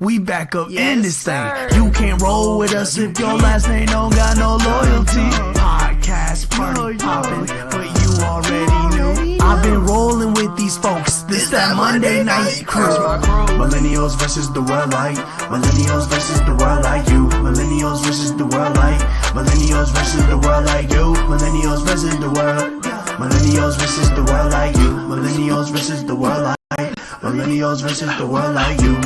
We back up in this thing. You can't roll with us if your last name don't got no loyalty. Podcast party poppin', but you already knew. I've been rolling with these folks. This that Monday night crew. Millennials versus the world like. Millennials versus the world like you. Millennials versus the world like. Millennials versus the world like you. Millennials versus the world. Millennials versus the world like you. Millennials versus the world like. Millennials versus the world like you.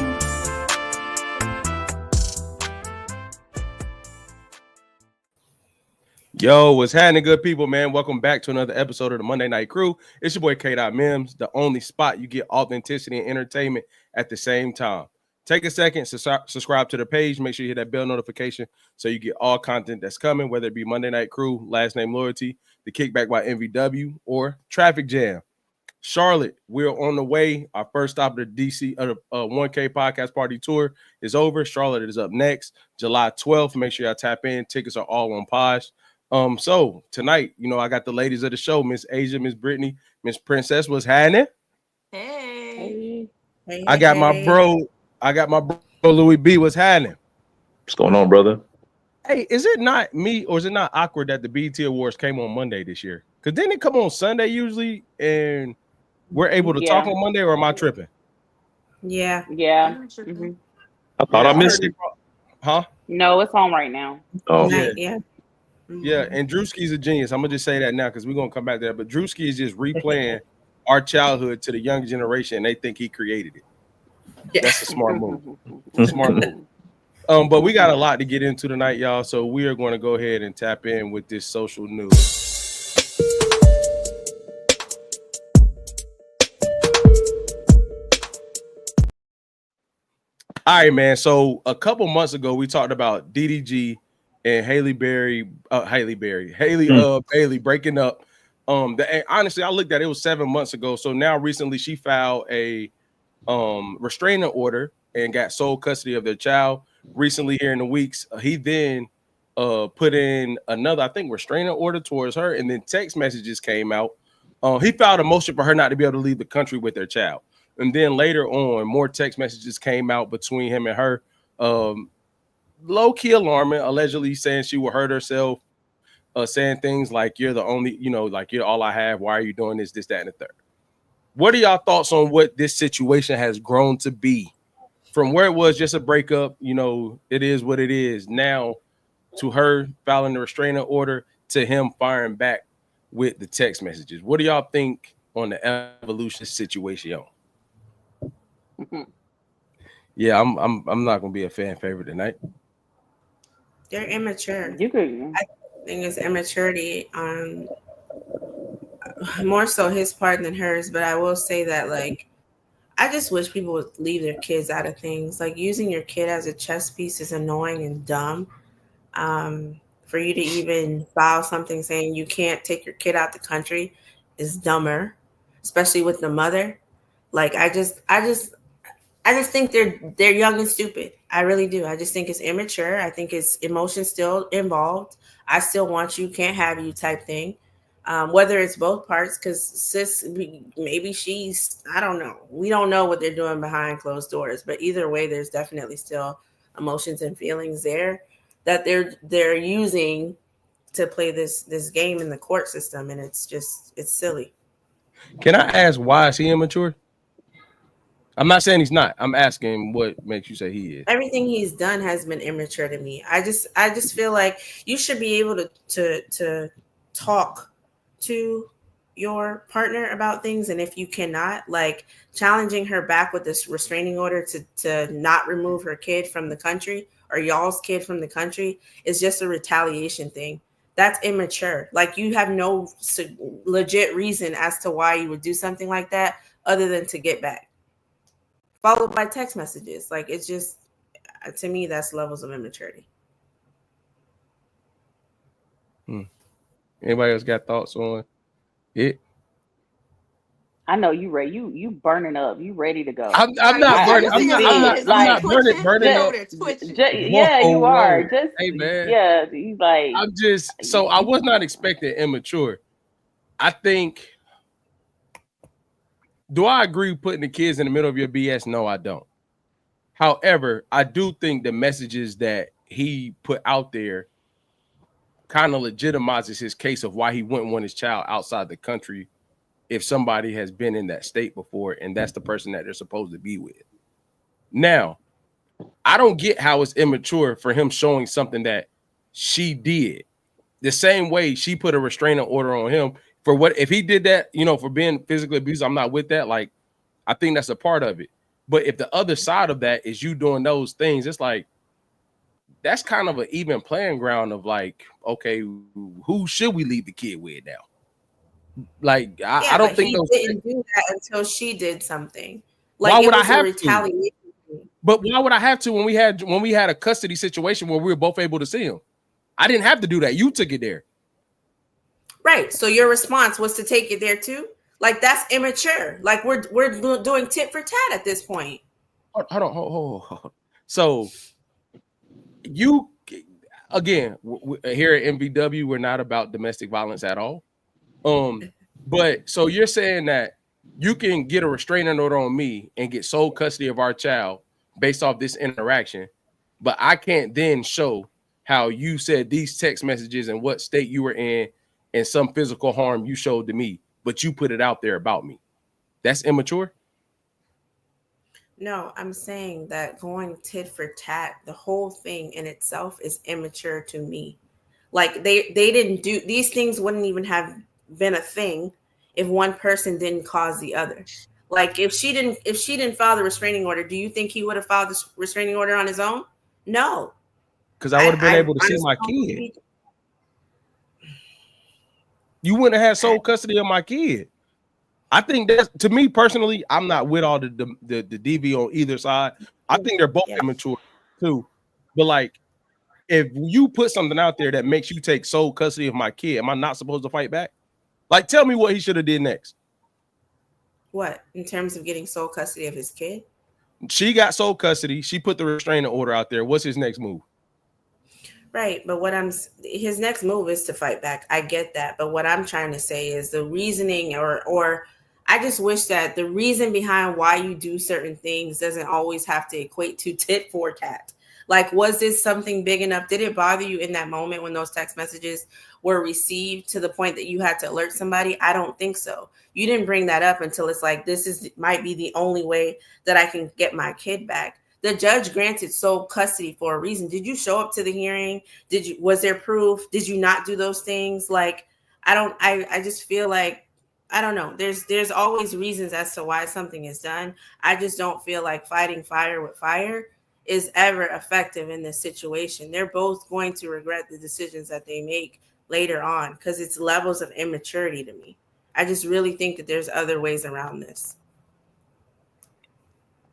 Yo, what's happening, good people, man? Welcome back to another episode of the Monday Night Crew. It's your boy K.Mims, the only spot you get authenticity and entertainment at the same time. Take a second, subscribe to the page. Make sure you hit that bell notification so you get all content that's coming, whether it be Monday Night Crew, Last Name Loyalty, The Kickback by MVW, or Traffic Jam. Charlotte, we're on the way. Our first stop of the DC 1K podcast party tour is over. Charlotte is up next, July 12th. Make sure y'all tap in. Tickets are all on Posh. So tonight, I got the ladies of the show, Miss Asia, Miss Brittany, Miss Princess. What's happening? Hey. I got my bro Louis B. What's happening? What's going on, brother? Hey, is it not me or is it not awkward that the BET Awards came on Monday this year? Because didn't it come on Sunday usually and we're able to talk on Monday, or am I tripping? Yeah. Mm-hmm. I thought I missed it. Huh? No, it's on right now. Oh, yeah. Yeah, and Drewski's a genius. I'm gonna just say that now because we're gonna come back there. But Drewski is just replaying our childhood to the young generation, and they think he created it. Yeah. That's a smart move. Smart move. But we got a lot to get into tonight, y'all. So we are going to go ahead and tap in with this social news. All right, man. So a couple months ago, we talked about DDG and Halle Bailey breaking up. Honestly, I looked at it, was 7 months ago. So now recently she filed a restraining order and got sole custody of their child. Recently here in the weeks, he then put in another, I think, restraining order towards her, and then text messages came out. He filed a motion for her not to be able to leave the country with their child. And then later on, more text messages came out between him and her. Low-key alarming, allegedly saying she will hurt herself, saying things like, you're the only, like, you're all I have. Why are you doing this, that, and the third? What are y'all thoughts on what this situation has grown to be? From where it was just a breakup, it is what it is, now to her filing the restraining order, to him firing back with the text messages. What do y'all think on the evolution situation? Yeah, I'm not gonna be a fan favorite tonight. They're immature. You could. I think it's immaturity on more so his part than hers. But I will say that, like, I just wish people would leave their kids out of things. Like, using your kid as a chess piece is annoying and dumb. For you to even file something saying you can't take your kid out the country is dumber, especially with the mother. Like, I just think they're young and stupid. I really do. I just think it's immature. I think it's emotions still involved. I still want you, can't have you type thing. Whether it's both parts, because sis, maybe she's, I don't know. We don't know what they're doing behind closed doors. But either way, there's definitely still emotions and feelings there that they're using to play this game in the court system. And it's silly. Can I ask, why is he immature? I'm not saying he's not. I'm asking what makes you say he is. Everything he's done has been immature to me. I just feel like you should be able to talk to your partner about things, and if you cannot, like, challenging her back with this restraining order to not remove her kid from the country, or y'all's kid from the country, is just a retaliation thing. That's immature. Like, you have no legit reason as to why you would do something like that other than to get back. Followed by text messages. Like, it's just, to me, that's levels of immaturity. Anybody else got thoughts on it? I know you ready. You burning up. You ready to go. I'm not burning. I'm not burning up. Yeah, you are. Just, hey, man. Yeah, he's like. I'm just, so I was not expecting immature. I think. Do I agree with putting the kids in the middle of your BS? No, I don't. However, I do think the messages that he put out there kind of legitimizes his case of why he wouldn't want his child outside the country if somebody has been in that state before and that's the person that they're supposed to be with. Now, I don't get how it's immature for him showing something that she did. The same way she put a restraining order on him for what if he did that, you know, for being physically abused. I'm not with that. Like, I think that's a part of it. But if the other side of that is you doing those things, it's like that's kind of an even playing ground of like, okay, who should we leave the kid with now? Like, I don't think he didn't do that until she did something. Like, why would it I was have a retaliation. But why would I have to when we had a custody situation where we were both able to see him? I didn't have to do that. You took it there. Right. So your response was to take it there too? Like, that's immature. Like, we're doing tit for tat at this point. Hold on. So you, again, here at MVW, we're not about domestic violence at all. But so you're saying that you can get a restraining order on me and get sole custody of our child based off this interaction, but I can't then show how you said these text messages and what state you were in and some physical harm you showed to me, but you put it out there about me. That's immature? No, I'm saying that going tit for tat, the whole thing in itself is immature to me. Like, they didn't do these things, wouldn't even have been a thing if one person didn't cause the other. Like, if she didn't file the restraining order, do you think he would have filed the restraining order on his own? No. Because I would have been able to see my kid. You wouldn't have had sole custody of my kid. I think that's, to me personally, I'm not with all the DV on either side. I think they're both immature too. But like, if you put something out there that makes you take sole custody of my kid, am I not supposed to fight back? Like, tell me what he should have did next. What, in terms of getting sole custody of his kid? She got sole custody. She put the restraining order out there. What's his next move? Right, but his next move is to fight back. I get that, but what I'm trying to say is the reasoning, or I just wish that the reason behind why you do certain things doesn't always have to equate to tit for tat. Like, was this something big enough? Did it bother you in that moment when those text messages were received to the point that you had to alert somebody? I don't think so. You didn't bring that up until it's like, might be the only way that I can get my kid back. The judge granted sole custody for a reason. Did you show up to the hearing? Was there proof? Did you not do those things? Like, I just feel like, I don't know. There's always reasons as to why something is done. I just don't feel like fighting fire with fire is ever effective in this situation. They're both going to regret the decisions that they make later on because it's levels of immaturity to me. I just really think that there's other ways around this.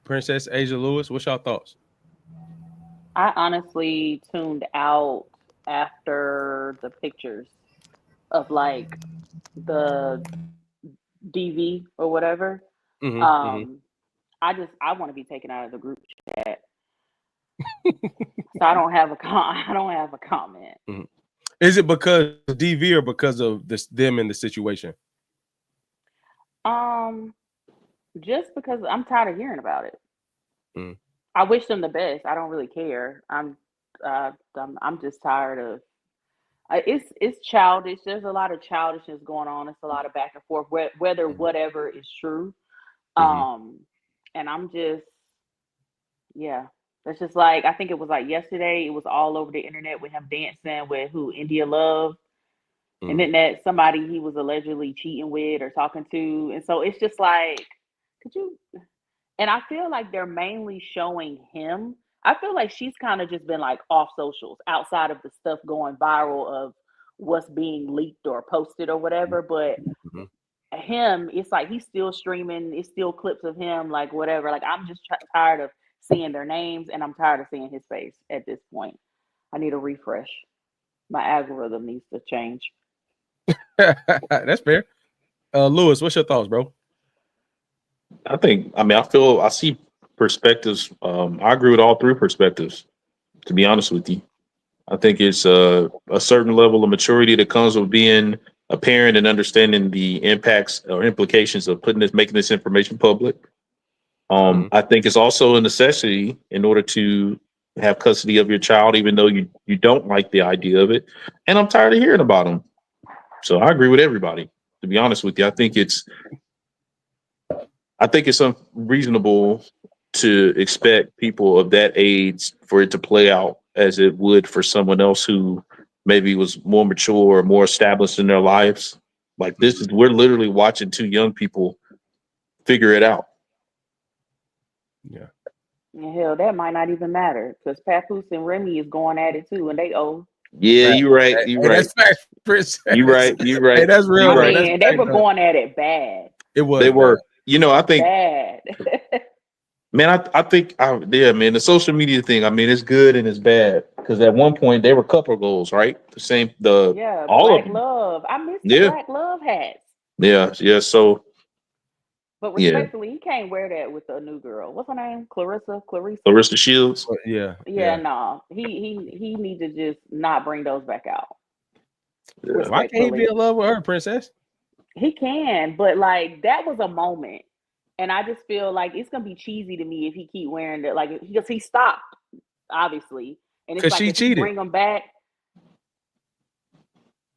Princess Asia Lewis, what's your thoughts? I honestly tuned out after the pictures of like the DV or whatever. I want to be taken out of the group chat. So I don't have a comment. Mm-hmm. Is it because of DV or because of them in the situation? Just because I'm tired of hearing about it. I wish them the best. I don't really care. I'm just tired of. It's childish. There's a lot of childishness going on. It's a lot of back and forth. Whether whatever is true, and I'm just, It's just like, I think it was like yesterday. It was all over the internet with him dancing with India Love, and then that somebody he was allegedly cheating with or talking to, and so it's just like, could you? And I feel like they're mainly showing him. I feel like she's kind of just been like off socials outside of the stuff going viral of what's being leaked or posted or whatever. But him, it's like he's still streaming. It's still clips of him, like whatever. Like, I'm just tired of seeing their names, and I'm tired of seeing his face at this point. I need a refresh. My algorithm needs to change. That's fair. Lewis, what's your thoughts, bro? I see perspectives. I agree with all three perspectives, to be honest with you. I think it's a certain level of maturity that comes with being a parent and understanding the impacts or implications of making this information public. I think it's also a necessity in order to have custody of your child, even though you don't like the idea of it. And I'm tired of hearing about them. So I agree with everybody. To be honest with you, I think it's unreasonable to expect people of that age for it to play out as it would for someone else who maybe was more mature or more established in their lives. Like we're literally watching two young people figure it out. Yeah. Hell, that might not even matter because Papoose and Remy is going at it too, and they old. Yeah, you're right. You're right. That's fact, Princess. You're right. You're right. Hey, that's real. I Right. mean, they were going at it bad. It was. They were. You know, I think. Bad. Man, I think, yeah, man, the social media thing. I mean, it's good and it's bad because at one point they were couple goals, right? All Black of them. Love. I miss the Black Love hats. Yeah. So. But respectfully, he can't wear that with a new girl. What's her name? Clarissa Shields. Yeah. No. He need to just not bring those back out. Yeah. Why can't he be in love with her, Princess? He can, but like that was a moment. And I just feel like it's gonna be cheesy to me if he keep wearing that, like because he stopped, obviously. And it's like she if cheated. He bring him back,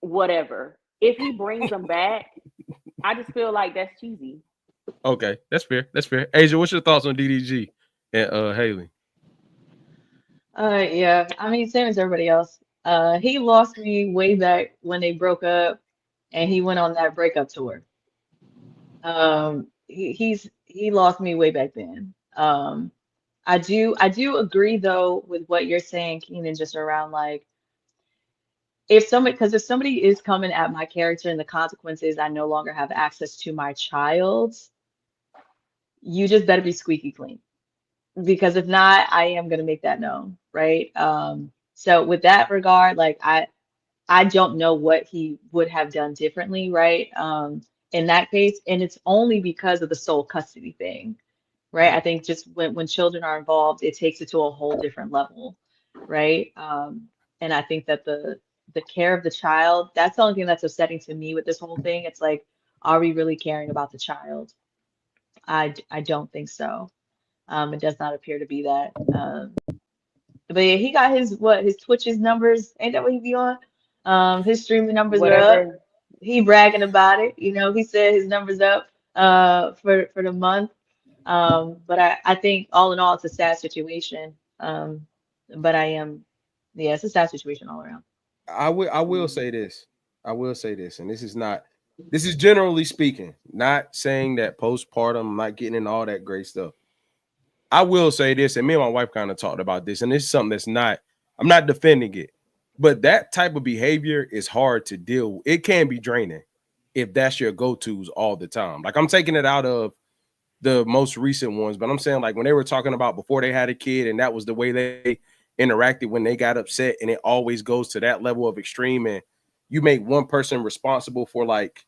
whatever. If he brings them back, I just feel like that's cheesy. Okay, that's fair. Asia, what's your thoughts on DDG and Haley? Yeah, I mean, same as everybody else. He lost me way back when they broke up, and he went on that breakup tour. He lost me way back then. I do agree though with what you're saying, Keenan, just around like if somebody is coming at my character and the consequences, I no longer have access to my child. You just better be squeaky clean, because if not, I am gonna make that known, right? So with that regard, like I don't know what he would have done differently, right? In that case, and it's only because of the sole custody thing, right? I think just when children are involved, it takes it to a whole different level, right? And I think that the care of the child, that's the only thing that's upsetting to me with this whole thing. It's like, are we really caring about the child? I don't think so. It does not appear to be that. But yeah, he got his Twitch's numbers. Ain't that what he be on? His streaming numbers are up. He bragging about it. You know, he said his numbers up for the month. But I think all in all, it's a sad situation. But it's a sad situation all around. I will say this. And this is generally speaking, not saying that postpartum, not getting in all that great stuff. I will say this, and me and my wife kind of talked about this, and it's something I'm not defending it, but that type of behavior is hard to deal with. It can be draining if that's your go-tos all the time. Like I'm taking it out of the most recent ones, but I'm saying like when they were talking about before they had a kid and that was the way they interacted when they got upset, and it always goes to that level of extreme, and you make one person responsible for like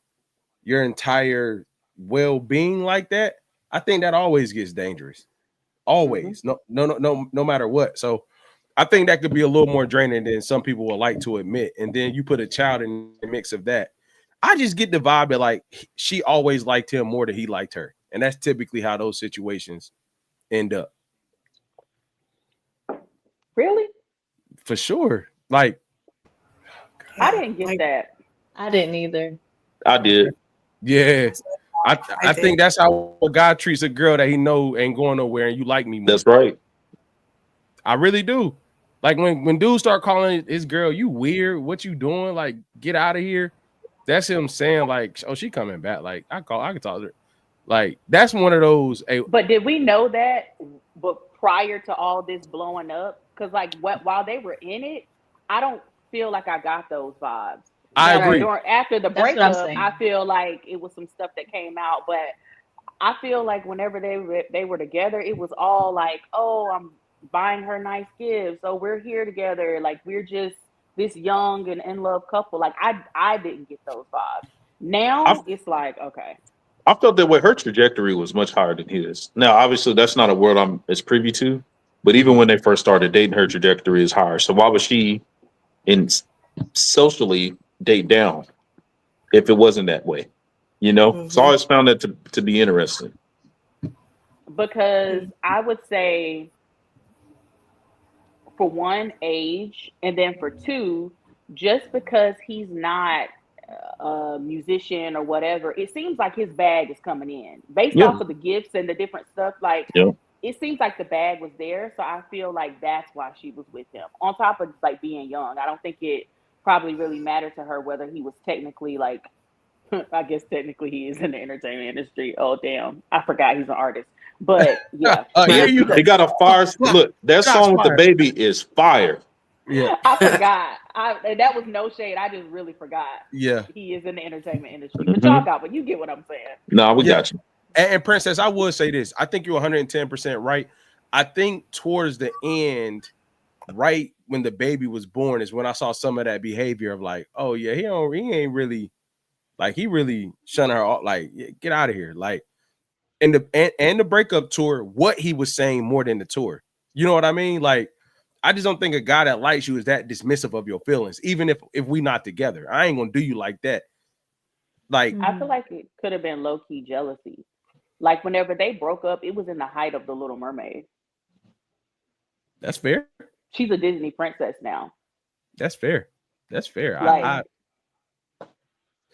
your entire well-being like that. I think that always gets dangerous. Always. No matter what. So I think that could be a little more draining than some people would like to admit. And then you put a child in the mix of that. I just get the vibe that like she always liked him more than he liked her. And that's typically how those situations end up. Really? For sure. Like I didn't get that. I didn't either. I did. Yeah. I think that's how a guy treats a girl that he know ain't going nowhere and you like me more. That's right. I really do. Like when dudes start calling his girl, you weird, what you doing? Like, get out of here. That's him saying, like, oh, she coming back. Like, I can talk to her. Like, that's one of those. But did we know that but prior to all this blowing up? Because like while they were in it, I don't feel like I got those vibes. I agree. After the breakup, I feel like it was some stuff that came out, but I feel like whenever they were together, it was all like, oh, I'm buying her nice gifts. So we're here together. Like we're just this young and in love couple. Like I didn't get those vibes. Now it's like, okay. I felt that way. Her trajectory was much higher than his. Now, obviously, that's not a word I'm as privy to, but even when they first started dating, her trajectory is higher. So why would she socially date down if it wasn't that way? You know? So I always found that to be interesting. because I would say, for one, age, and then for two, just because he's not a musician or whatever, it seems like his bag is coming in based Yeah. off of the gifts and the different stuff. Like, Yeah. it seems like the bag was there, so I feel like that's why she was with him. On top of like being young, I don't think it probably really mattered to her whether he was technically like, I guess technically he is in the entertainment industry. Oh damn, I forgot he's an artist. But yeah, Yeah, you He got a fire. Look, that Shots song with the fired. baby is fire. Yeah, I forgot. And that was no shade. I just really forgot. yeah. He is in the entertainment industry. But y'all got, but you get what I'm saying. No, we Yeah. got you. And Princess, I would say this. I think you're 110% right. I think towards the end, right when the baby was born, is when I saw some of that behavior of like, oh yeah, he ain't really like, he really shunning her off. Like, yeah, get out of here. Like, and the breakup tour, what he was saying more than the tour. You know what I mean? Like, I just don't think a guy that likes you is that dismissive of your feelings, even if we not together. I ain't gonna do you like that. Like, I feel like it could have been low key jealousy. Like whenever they broke up, it was in the height of The Little Mermaid. that's fair. She's a Disney princess now. That's fair. That's fair. Like,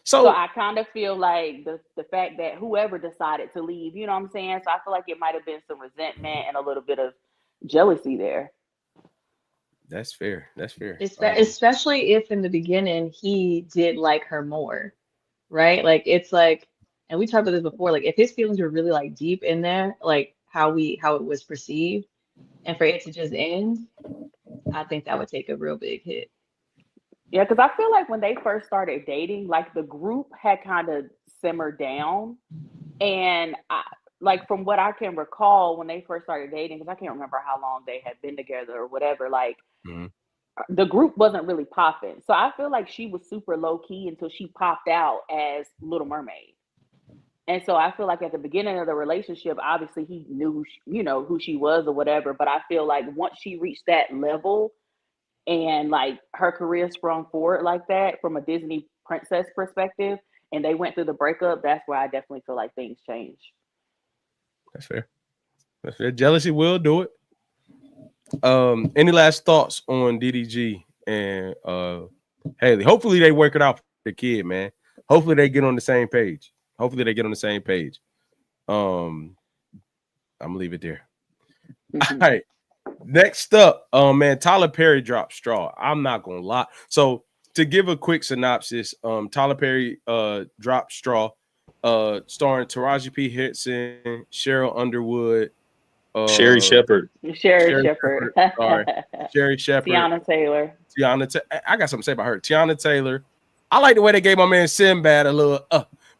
So so I kind of feel like the fact that whoever decided to leave, you know what I'm saying? So I feel like it might have been some resentment and a little bit of jealousy there. that's fair. That's fair. Especially if in the beginning he did like her more, right? Like it's like, and we talked about this before, like if his feelings were really like deep in there, like how it was perceived, and for it to just end, I think that would take a real big hit. Yeah, because I feel like when they first started dating, like the group had kind of simmered down. And like from what I can recall when they first started dating, because I can't remember how long they had been together or whatever, like the group wasn't really popping. So I feel like she was super low key until she popped out as Little Mermaid. And so I feel like at the beginning of the relationship, obviously he knew who she was or whatever. But I feel like once she reached that level, and like her career sprung forward like that from a Disney princess perspective, and they went through the breakup, that's where I definitely feel like things changed. That's fair. That's fair. Jealousy will do it. Any last thoughts on DDG and Haley? Hopefully they work it out for the kid, man. Hopefully they get on the same page. I'm gonna leave it there. All right. Next up, man, Tyler Perry dropped Straw. I'm not gonna lie. So to give a quick synopsis, Tyler Perry dropped Straw, starring Taraji P. Henson, Cheryl Underwood, Sherry Shepherd. Sherry Shepherd. Sorry. Sherry Shepherd. Tiana Taylor. I got something to say about her. Tiana Taylor. I like the way they gave my man Sinbad a little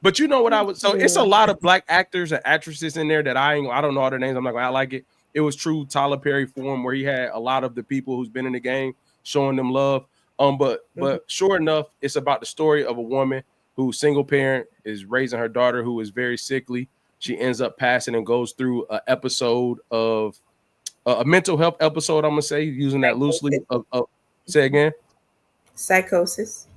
but you know what I would, so it's a lot of black actors and actresses in there that I don't know all their names. I'm not gonna act like it. It was true Tyler Perry form where he had a lot of the people who's been in the game showing them love. But sure enough, it's about the story of a woman who's single parent, is raising her daughter who is very sickly. She ends up passing and goes through an episode of a mental health episode. I'm gonna say, using that loosely. Say again. Psychosis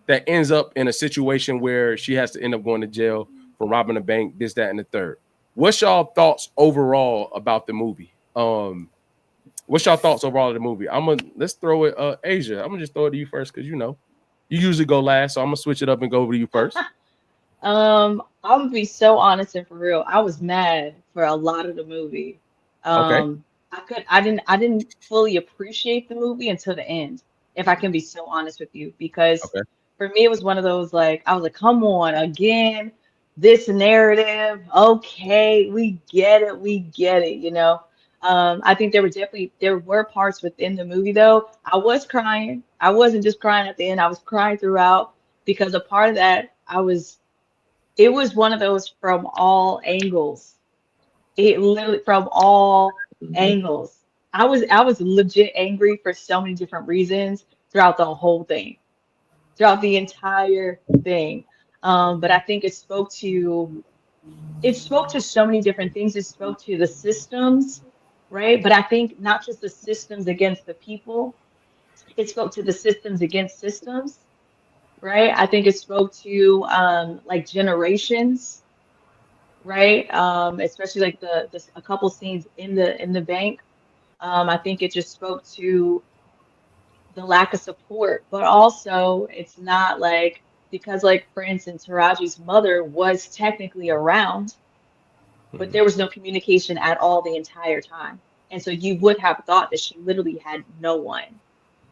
that ends up in a situation where she has to end up going to jail for robbing a bank, this, that, and the third. What's y'all thoughts overall about the movie? Let's throw it, Asia. I'm gonna just throw it to you first because you usually go last, so I'm gonna switch it up and go over to you first. I'm gonna be so honest and for real. I was mad for a lot of the movie. Okay. I didn't fully appreciate the movie until the end, if I can be so honest with you, because for me it was one of those, like, I was like, come on, again, this narrative. Okay, we get it, I think there were parts within the movie though. I was crying. I wasn't just crying at the end, I was crying throughout, because a part of that it was one of those from all angles. It literally from all angles. I was legit angry for so many different reasons throughout the whole thing, throughout the entire thing. But I think it spoke to so many different things. It spoke to the systems, right? But I think not just the systems against the people. It spoke to the systems against systems, right? I think it spoke to like generations, right? Especially like the a couple scenes in the bank. I think it just spoke to the lack of support, but also it's not like because like for instance, Taraji's mother was technically around, but there was no communication at all the entire time. And so you would have thought that she literally had no one,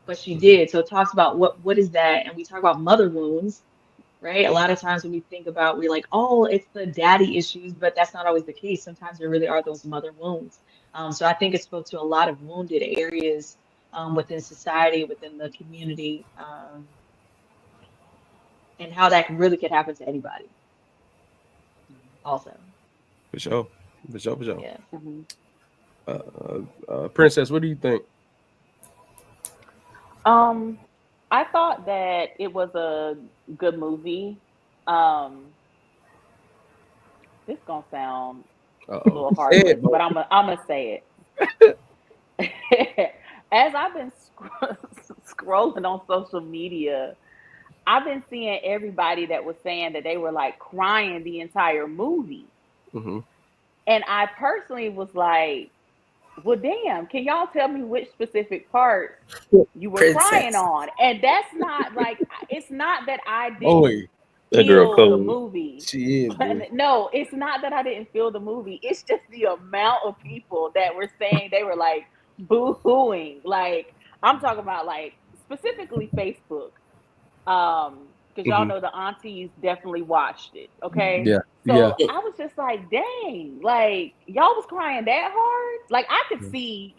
but she did. So it talks about what is that? And we talk about mother wounds, right? A lot of times when we think about, we're like, oh, it's the daddy issues, but that's not always the case. Sometimes there really are those mother wounds. So I think it spoke to a lot of wounded areas within society, within the community, and how that really could happen to anybody. Also, For sure. yeah. Princess, what do you think? I thought that it was a good movie. This gonna sound a little hard, but I'm gonna say it. As I've been scrolling on social media, I've been seeing everybody that was saying that they were like crying the entire movie. Mm-hmm. And I personally was like, well, damn, can y'all tell me which specific part you were crying on? And that's not like, it's not that I didn't feel the movie. She is. No, it's not that I didn't feel the movie. It's just the amount of people that were saying they were like boo-hooing. Like, I'm talking about like specifically Facebook. Because y'all know the aunties definitely watched it. Okay. Yeah. So I was just like, dang, like y'all was crying that hard. Like I could see,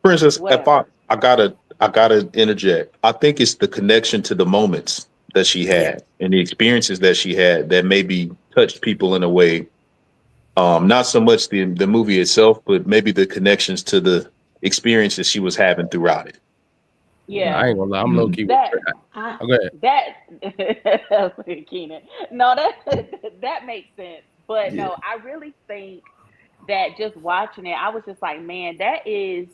Princess, whatever. I gotta interject. I think it's the connection to the moments that she had and the experiences that she had that maybe touched people in a way. Not so much the movie itself, but maybe the connections to the experiences she was having throughout it. Yeah, I ain't gonna lie, I'm low key. Go ahead. Keenan. No, that makes sense. But no, I really think that just watching it, I was just like, man, that is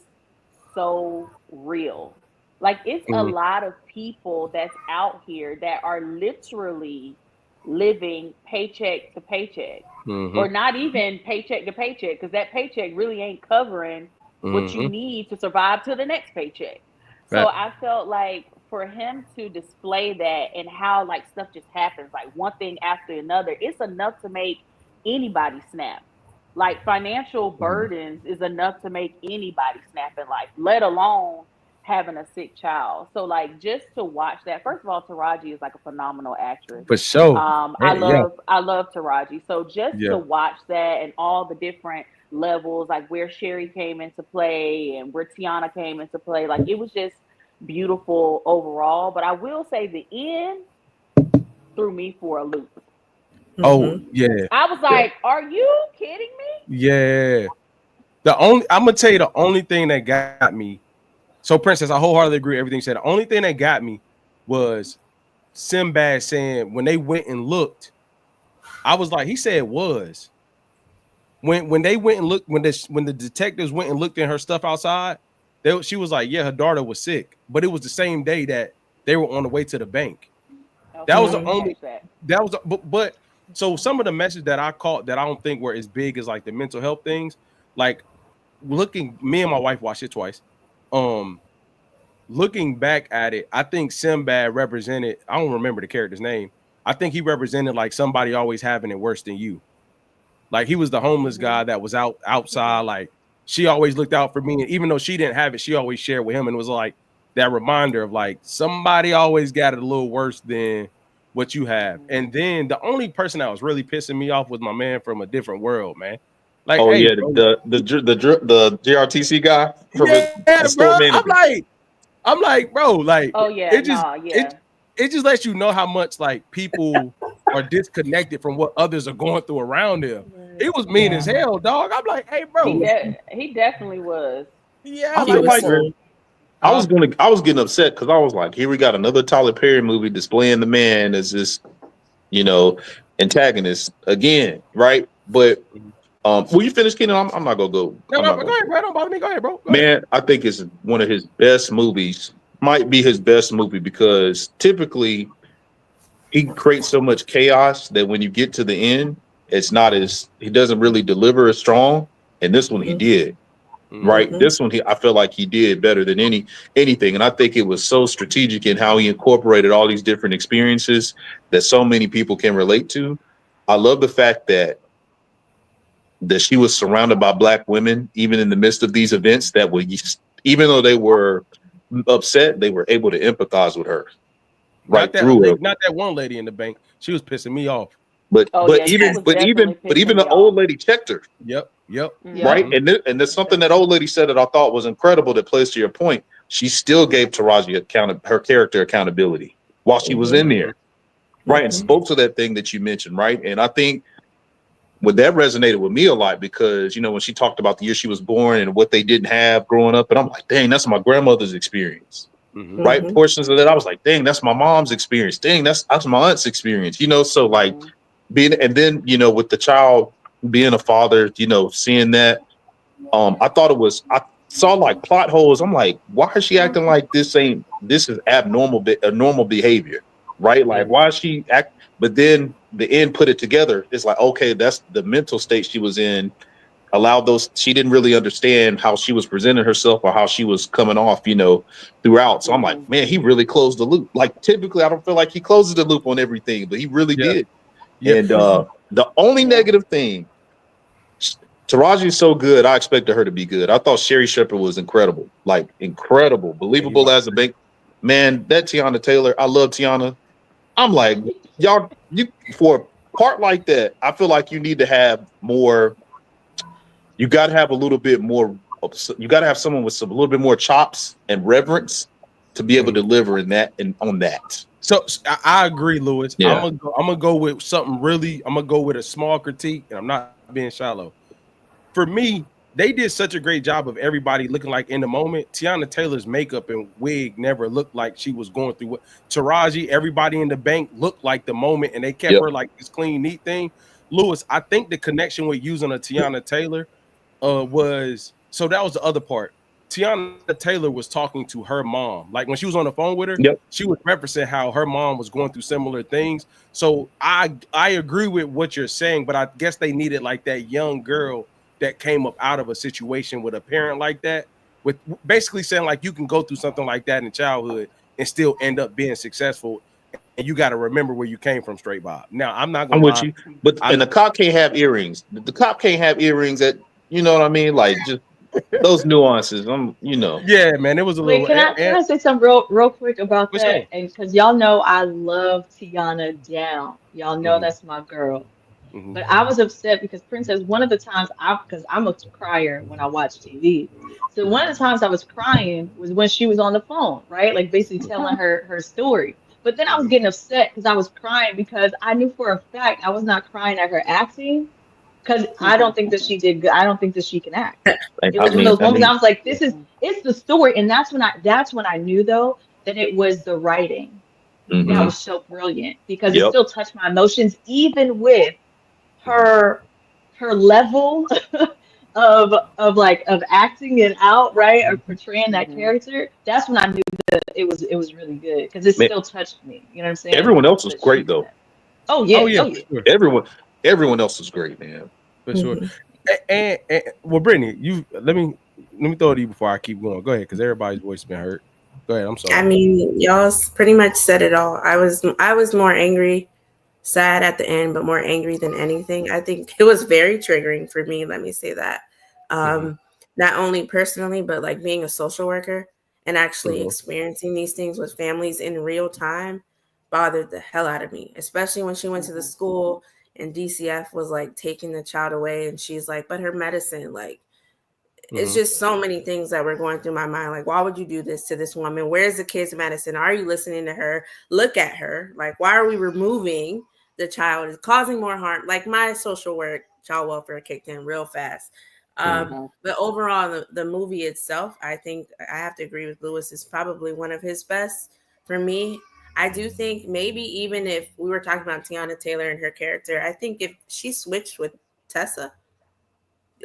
so real. Like it's a lot of people that's out here that are literally living paycheck to paycheck, or not even paycheck to paycheck, because that paycheck really ain't covering what you need to survive to the next paycheck. So I felt like for him to display that and how like stuff just happens, like one thing after another, it's enough to make anybody snap. Like financial burdens is enough to make anybody snap in life, let alone having a sick child. So like just to watch that, first of all, Taraji is like a phenomenal actress. For sure. I love Taraji. So just to watch that and all the different levels, like where Sherry came into play and where Tiana came into play, like it was just beautiful overall. But I will say the end threw me for a loop. Oh yeah. I was like, are you kidding me? Yeah. I'm gonna tell you the only thing that got me. So Princess, I wholeheartedly agree with everything you said. The only thing that got me was Sinbad saying when they went and looked, I was like, he said it was. When they went and looked, when the detectives went and looked in her stuff outside, she was like, yeah, her daughter was sick, but it was the same day that they were on the way to the bank. Okay, that was the only. That was, but so some of the messages that I caught that I don't think were as big as like the mental health things, like me and my wife watched it twice. Looking back at it, I think Sinbad represented. I don't remember the character's name. I think he represented like somebody always having it worse than you. Like he was the homeless guy that was outside. Like she always looked out for me, and even though she didn't have it, she always shared with him, and it was like that reminder of like somebody always got it a little worse than what you have. And then the only person that was really pissing me off was my man from a different world, man. Like, the JRTC guy from bro. I'm like, bro, like, it just lets you know how much like people are disconnected from what others are going through around them. It was mean as hell, dog. I'm like, hey, bro. He definitely was. Yeah, I was getting upset because I was like, here we got another Tyler Perry movie displaying the man as this, antagonist again, right? But will you finish, Kenan? I'm not gonna go. No, go ahead, bro. Don't bother me. Go ahead, bro. Man, I think it's one of his best movies. Might be his best movie because typically he creates so much chaos that when you get to the end it's not as he doesn't really deliver as strong. And this one he did. Right. This one I feel like he did better than anything. And I think it was so strategic in how he incorporated all these different experiences that so many people can relate to. I love the fact that she was surrounded by Black women, even in the midst of these events, that were, even though they were upset, they were able to empathize with her. Not that one lady in the bank. She was pissing me off. But even the old lady checked her. Yep. Right. And there's something that old lady said that I thought was incredible that plays to your point. She still gave Taraji her character accountability while she was in there. Right. And spoke to that thing that you mentioned. Right. And I think that resonated with me a lot because, when she talked about the year she was born and what they didn't have growing up, and I'm like, dang, that's my grandmother's experience. Right. Portions of that, I was like, dang, that's my mom's experience. Dang, that's my aunt's experience. So like being, and then, with the child being a father, seeing that, I saw like plot holes. I'm like, why is she acting like this is normal behavior, right? Like, why is she act? But then the end put it together. It's like, okay, that's the mental state she was in. She didn't really understand how she was presenting herself or how she was coming off, throughout. So I'm like, man, he really closed the loop. Like, typically I don't feel like he closes the loop on everything, but he really did. Yeah. And the only negative thing, Taraji is so good. I expected her to be good. I thought Sherry Shepherd was incredible, believable as a bank man. That Tiana Taylor, I love Tiana. I'm like, y'all, for a part like that, I feel like you need to have more. You got to have a little bit more. You got to have someone with a little bit more chops and reverence to be able to deliver on that. So I agree, Lewis. Yeah. I'm gonna go with something really. I'm gonna go with a small critique, and I'm not being shallow. For me, they did such a great job of everybody looking like in the moment. Tiana Taylor's makeup and wig never looked like she was going through what Taraji, everybody in the bank looked like the moment, and they kept her like this clean, neat thing. Lewis, I think the connection with using a Tiana Taylor was so that was the other part. Tiana Taylor was talking to her mom. Like when she was on the phone with her, she was referencing how her mom was going through similar things. So I agree with what you're saying, but I guess they needed like that young girl that came up out of a situation with a parent like that, with basically saying like you can go through something like that in childhood and still end up being successful. And you got to remember where you came from, straight Bob. Now I'm not gonna lie, with you, but and the cop can't have earrings. The cop can't have earrings that, you know what I mean? Like just those nuances. Yeah, man, it was a little. Can I say something real quick about that? And because y'all know I love Tiana down. Y'all know that's my girl. But I was upset because Princess, one of the times because I'm a crier when I watch TV. So one of the times I was crying was when she was on the phone, right? Like basically telling her story. But then I was getting upset because I was crying because I knew for a fact I was not crying at her acting. Because I don't think that she did good. I don't think that she can act. It was one of those moments I was like, it's the story. And that's when I knew though that it was the writing. That was so brilliant because it still touched my emotions, even with her level of acting it out, right? Or portraying that character. That's when I knew that it was really good because it still touched me. You know what I'm saying? Everyone else was great though. Oh yeah. Sure. Everyone else is great, man. For sure. And well, Brittany, let me throw it to you before I keep going. Go ahead, because everybody's voice has been heard. Go ahead. I'm sorry. I mean, y'all pretty much said it all. I was more angry, sad at the end, but more angry than anything. I think it was very triggering for me. Let me say that. Not only personally, but like being a social worker and actually experiencing these things with families in real time bothered the hell out of me, especially when she went to the school and DCF was like taking the child away and she's like, but her medicine, like, it's just so many things that were going through my mind. Like, why would you do this to this woman? Where's the kid's medicine? Are you listening to her? Look at her. Like, why are we removing the child? It's causing more harm. Like my social work, child welfare kicked in real fast. But overall, the movie itself, I think I have to agree with Lewis, is probably one of his best for me. I do think maybe even if we were talking about Tiana Taylor and her character, I think if she switched with Tessa,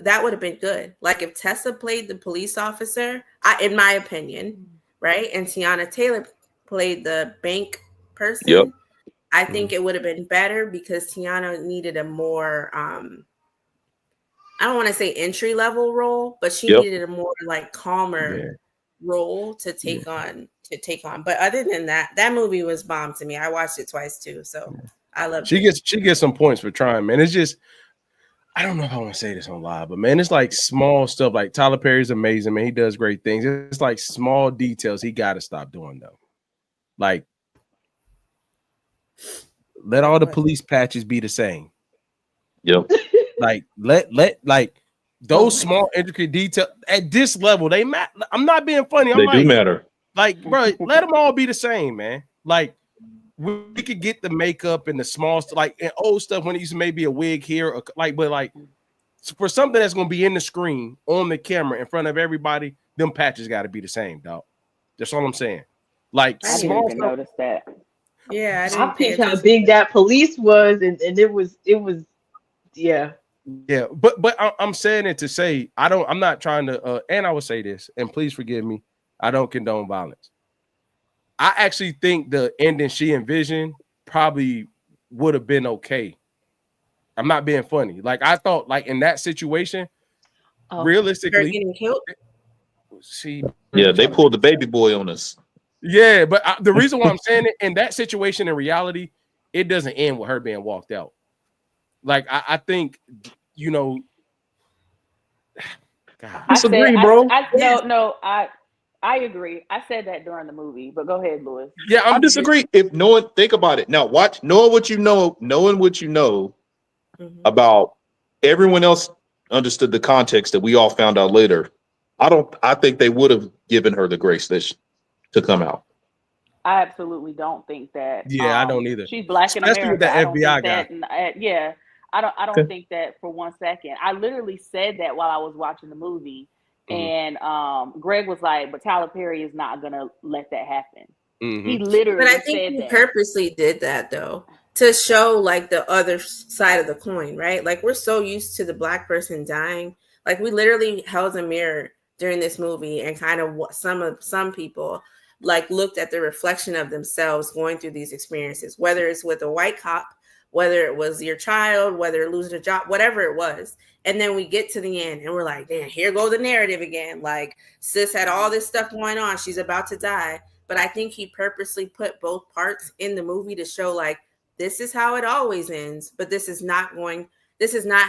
that would have been good. Like if Tessa played the police officer, in my opinion, right? And Tiana Taylor played the bank person. I think it would have been better because Tiana needed a more I don't want to say entry level role, but she needed a more like calmer role to take on. But other than that, that movie was bomb to me. I watched it twice too, so I loved it. She gets some points for trying, man. It's just I don't know if I want to say this on live, but man, it's like small stuff. Like Tyler Perry's amazing, man. He does great things. It's like small details he got to stop doing though. Like let all the police patches be the same. Yep. Like let like those small intricate details at this level they matter. I'm not being funny. They do matter. Like, bro, let them all be the same, man. Like we could get the makeup and the small stuff, like and old stuff when it used to maybe a wig here, or but like for something that's gonna be in the screen on the camera in front of everybody, them patches got to be the same, dog. That's all I'm saying. Like I didn't small even stuff. notice that. Yeah, I picked how big that police was, and it was yeah. Yeah, but I'm saying it to say I'm not trying to and I would say this, and please forgive me, I don't condone violence. I actually think the ending she envisioned probably would have been okay. I'm not being funny. Like I thought, like in that situation, realistically, her getting killed. They pulled the baby boy on us. Yeah, but the reason why I'm saying it in that situation, in reality, it doesn't end with her being walked out. Like I think, you know, God. I disagree, bro. I agree. I said that during the movie, but go ahead, Louis. Yeah, I disagree. If think about it now, knowing what you know about everyone else understood the context that we all found out later. I think they would have given her the grace to come out. I absolutely don't think that. Yeah, I don't either. She's black in Especially America. with that FBI guy. I don't think that for one second. I literally said that while I was watching the movie, and Greg was like, "But Tyler Perry is not gonna let that happen." He literally. But I think he purposely did that though to show like the other side of the coin, right? Like we're so used to the black person dying, like we literally held a mirror during this movie and kind of what some people like looked at the reflection of themselves going through these experiences, whether it's with a white cop, whether it was your child, whether losing a job, whatever it was. And then we get to the end and we're like, damn, here goes the narrative again. Like sis had all this stuff going on. She's about to die. But I think he purposely put both parts in the movie to show like, this is how it always ends, but this is not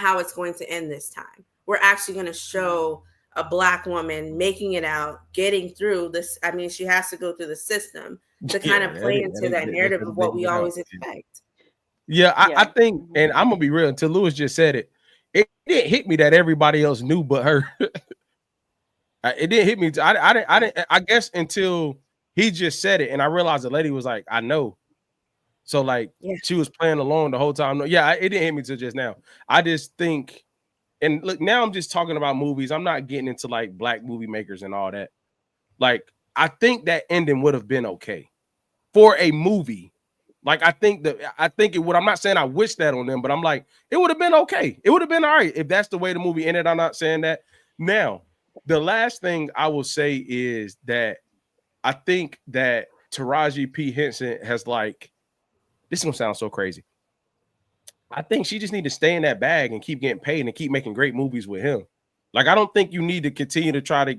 how it's going to end this time. We're actually going to show a black woman making it out, getting through this. I mean, she has to go through the system to kind of play into that narrative of what we always expect. Yeah, I think, and I'm gonna be real. Until Louis just said it, it didn't hit me that everybody else knew but her. It didn't hit me. I didn't. I guess until he just said it, and I realized the lady was like, "I know." So like, she was playing along the whole time. Yeah, it didn't hit me till just now. I just think. And look, now I'm just talking about movies. I'm not getting into like black movie makers and all that. Like, I think that ending would have been okay for a movie. Like, I think it would. I'm not saying I wish that on them, but I'm like, it would have been okay. It would have been all right if that's the way the movie ended. I'm not saying that. Now, the last thing I will say is that I think that Taraji P. Henson has like, this is gonna sound so crazy. I think she just need to stay in that bag and keep getting paid and keep making great movies with him. Like, I don't think you need to continue to try to,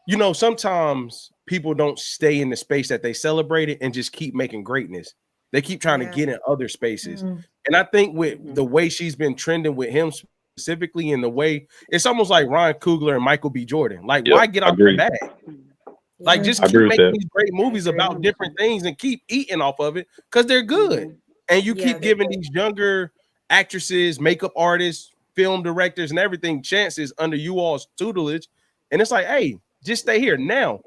you know, sometimes people don't stay in the space that they celebrated and just keep making greatness. They keep trying to get in other spaces. And I think with the way she's been trending with him specifically, in the way it's almost like Ryan Coogler and Michael B. Jordan. Like, why get off the bag? Like, just keep making these great movies about different things and keep eating off of it because they're good. And you keep giving these younger actresses, makeup artists, film directors, and everything chances under you all's tutelage. And it's like, hey, just stay here. Now,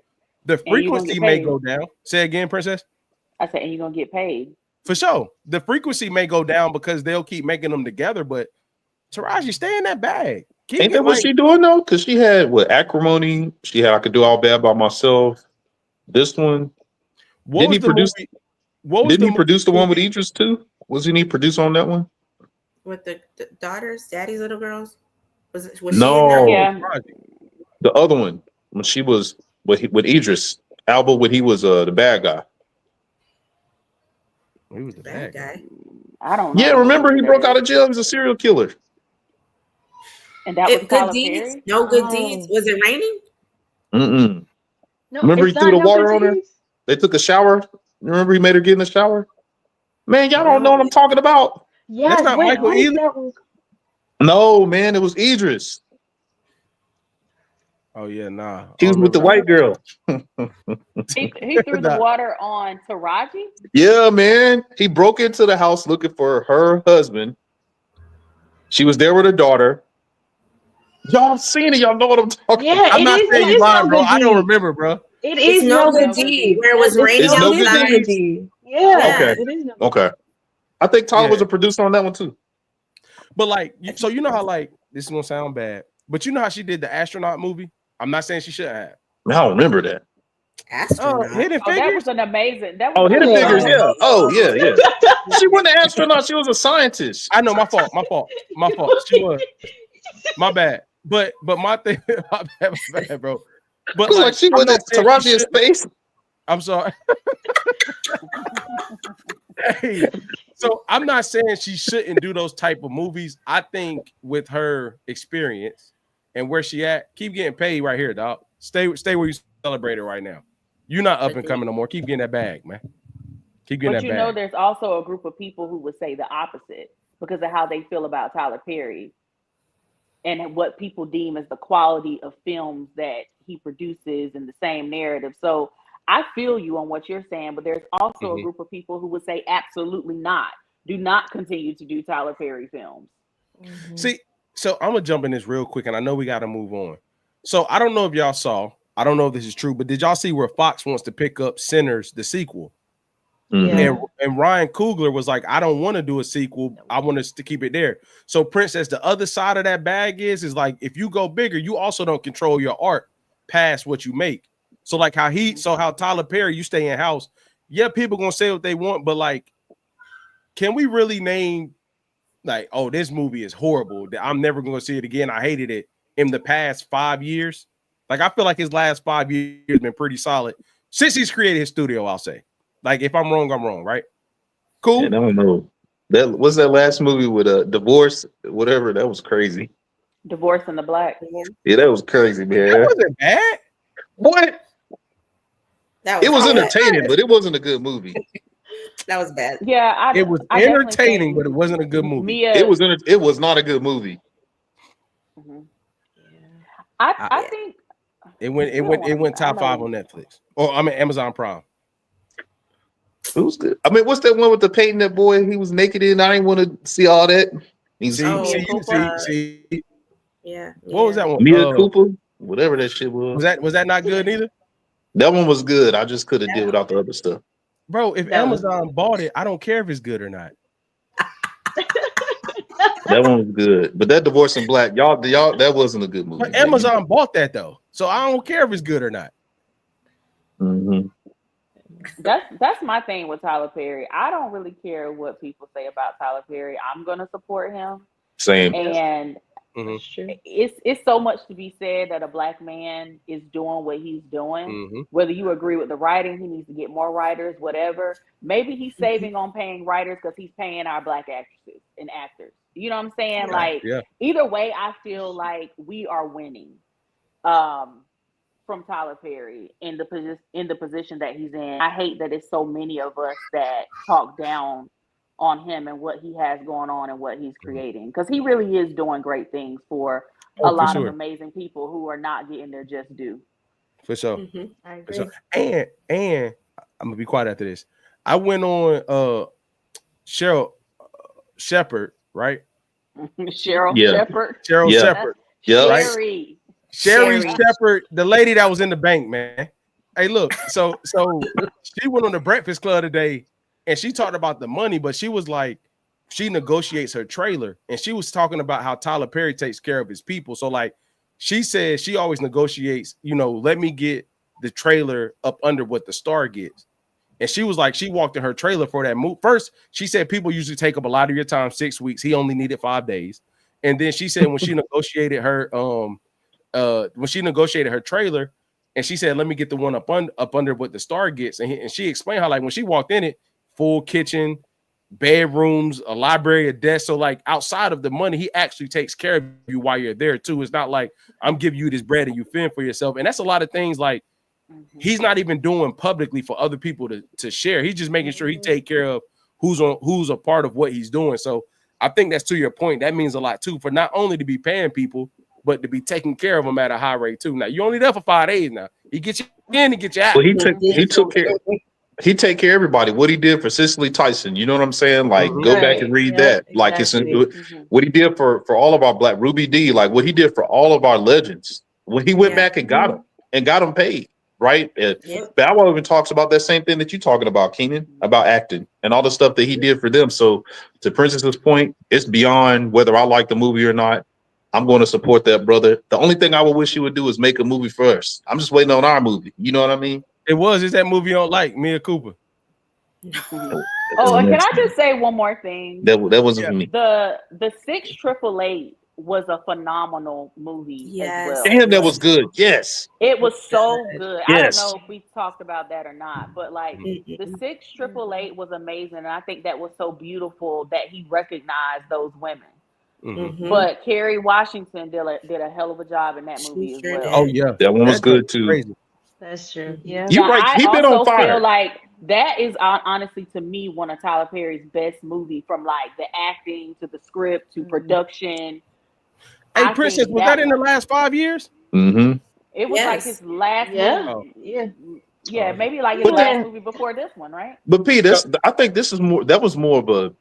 the frequency may go down. Say again, Princess? I said, and you're going to get paid. For sure. The frequency may go down because they'll keep making them together. But Taraji, stay in that bag. Ain't that what she doing, though? Because she had, Acrimony. She had I Could Do All Bad by Myself. This one. Didn't he produce the one with Idris too? Wasn't he produce on that one? With the daughters, daddy's little girls? Was no, she in there? The other one when she was with Idris Elba when he was the bad guy. He was the Bad bad guy. guy. I don't know. Yeah, remember he broke out of jail. He was a serial killer. And that was Good Tyler deeds, Perry. no good deeds. Was it raining? Mm-mm. No, Remember he it's threw not the No water Good on her? Deeds. They took a shower. Remember he made her get in the shower? Man, y'all don't know what I'm talking about. Yes, not wait, Michael what is Ealy? that one? No, man, it was Idris. Oh yeah, nah. He was with the white girl. He threw the Nah. water on Taraji. Yeah, man. He broke into the house looking for her husband. She was there with her daughter. Y'all seen it. Y'all know what I'm talking Yeah, about. I'm not saying you lied, No bro. Good I don't Deeds. remember, bro. It It's is no good No Good deed Deed. where it was It's raining It's No Good outside. Good Deeds. Yeah. Okay. It is No Good Okay. I think Tyler Yeah. was a producer on that one too. But like, so you know how like this is gonna sound bad, but you know how she did the astronaut movie. I'm not saying she shouldn't have. Man, I don't remember that. Astronaut. Hidden Oh, that Figures. was an amazing. That Oh, was Hidden Yeah. Figures, yeah. Oh, yeah, yeah. She wasn't an astronaut. She was a scientist. I know, my fault. She was. My bad. But my thing, my bad, bro. But I was like, she I'm went not to saying she Taraji in shouldn't. space. I'm sorry. Hey, so I'm not saying she shouldn't do those type of movies. I think with her experience and where she at, keep getting paid right here, dog. Stay where you celebrate it right now. You're not up and coming no more. Keep getting that bag, man. Keep getting But that you bag. know, there's also a group of people who would say the opposite because of how they feel about Tyler Perry and what people deem as the quality of films that he produces and the same narrative. So I feel you on what you're saying, but there's also a group of people who would say absolutely not. Do not continue to do Tyler Perry films. See, so I'm gonna jump in this real quick, and I know we got to move on. So I don't know if y'all saw. I don't know if this is true, but did y'all see where Fox wants to pick up Sinners, the sequel? Yeah. And Ryan Coogler was like, I don't want to do a sequel. I want us to keep it there. So Prince says the other side of that bag is like, if you go bigger, you also don't control your art past what you make. So like how Tyler Perry, you stay in house. Yeah, people gonna say what they want, but like, can we really name like, oh, this movie is horrible, that I'm never gonna see it again, I hated it in the past 5 years? Like, I feel like his last 5 years been pretty solid since he's created his studio, I'll say. Like, if I'm wrong, I'm wrong, right? Cool. And I don't know. That was that last movie with a divorce, whatever. That was crazy. Divorce in the Black. Yeah, that was crazy, man. That wasn't bad. What? That It was bad. entertaining, but it wasn't a good movie. That was bad. Yeah, It was I definitely entertaining, think but it wasn't a good movie. Mia. It was not a good movie. Mhm. I think It went top 5 on Netflix. Or I mean Amazon Prime. It was good. I mean, what's that one with the painting that boy he was naked in? I didn't want to see all that. He's See. Yeah. What was that one? Mia Cooper, whatever that shit was. Was that not good either? That one was good. I just could have did without the other stuff. Bro, if Amazon bought it, I don't care if it's good or not. That one was good. But that Divorce in Black, y'all, that wasn't a good movie. But Amazon bought that though. So I don't care if it's good or not. Mm-hmm. That's my thing with Tyler Perry. I don't really care what people say about Tyler Perry. I'm gonna support him. Same. And it's so much to be said that a Black man is doing what he's doing. Whether you agree with the writing, he needs to get more writers, whatever. Maybe he's saving on paying writers because he's paying our Black actresses and actors. You know what I'm saying? Either way, I feel like we are winning from Tyler Perry in the position that he's in. I hate that it's so many of us that talk down on him and what he has going on and what he's creating, because he really is doing great things for a lot of amazing people who are not getting their just due. For sure. I agree. For sure. And I'm gonna be quiet after this. I went on Cheryl Shepherd, right? Cheryl Shepherd. Cheryl Shepherd. Yeah. Right? Sherry Shepherd, the lady that was in the bank, man. Hey, look, so she went on the Breakfast Club today and she talked about the money, but she was like, she negotiates her trailer and she was talking about how Tyler Perry takes care of his people. So like she says she always negotiates, let me get the trailer up under what the star gets. And she was like, she walked in her trailer for that move. First, she said people usually take up a lot of your time, 6 weeks. He only needed 5 days. And then she said when she negotiated her trailer, and she said, let me get the one up under what the star gets. And she explained how, like, when she walked in it, full kitchen, bedrooms, a library, a desk. So like outside of the money, he actually takes care of you while you're there too. It's not like I'm giving you this bread and you fend for yourself. And that's a lot of things like he's not even doing publicly for other people to share. He's just making sure he take care of who's a part of what he's doing. So I think that's to your point. That means a lot too, for not only to be paying people, but to be taking care of them at a high rate too. Now you're only there for 5 days. Now he gets you in, he gets you out. Well, he took care. He take care of everybody. What he did for Cicely Tyson, you know what I'm saying? Like, go back and read that. Like, it's what he did for all of our Black Ruby D. Like, what he did for all of our legends. When he went back and got them paid, right? Bow Wow even talks about that same thing that you're talking about, Keenan, about acting and all the stuff that he did for them. So, to Princess's point, it's beyond whether I like the movie or not. I'm going to support that, brother. The only thing I would wish he would do is make a movie first. I'm just waiting on our movie. You know what I mean? Is that movie you don't like, Mia Cooper? Oh, and can I just say one more thing? That wasn't for me. The 688 was a phenomenal movie as well. Damn, that was good. Yes. It was so good. Yes. I don't know if we talked about that or not, but like the 6888 was amazing. And I think that was so beautiful that he recognized those women. But Kerry Washington did a hell of a job in that movie as well. Oh yeah, that one was good too. Crazy. That's true. Yeah, you're right. He's been on fire. Feel like that is honestly to me one of Tyler Perry's best movies, from like the acting to the script to production. Hey, Princess, was that in the last 5 years? It was like his last movie. Yeah, maybe like his last movie before this one, right? But P, I think this is more. That was more of a.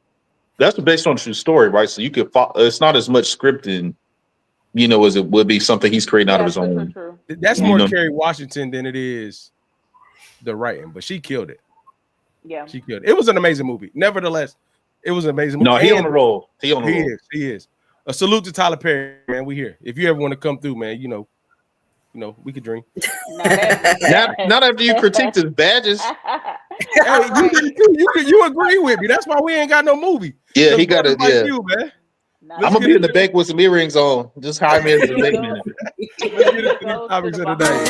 That's based on a true story, right? So you could. It's not as much scripting, you know, as it would be something he's creating out of his own. True. That's more Kerry Washington than it is the writing, but she killed it. Yeah, she killed it. It was an amazing movie. Nevertheless, it was an amazing movie. No, he on the roll. He is. A salute to Tyler Perry, man. We here. If you ever want to come through, man, you know, we could drink. Not after you critique his badges. Hey, you agree with me? That's why we ain't got no movie. Yeah, he got it. Like yeah, you, man. I'm gonna be in the bank with some earrings on. Just hire me as the bank manager. Let's get into the topics of the day.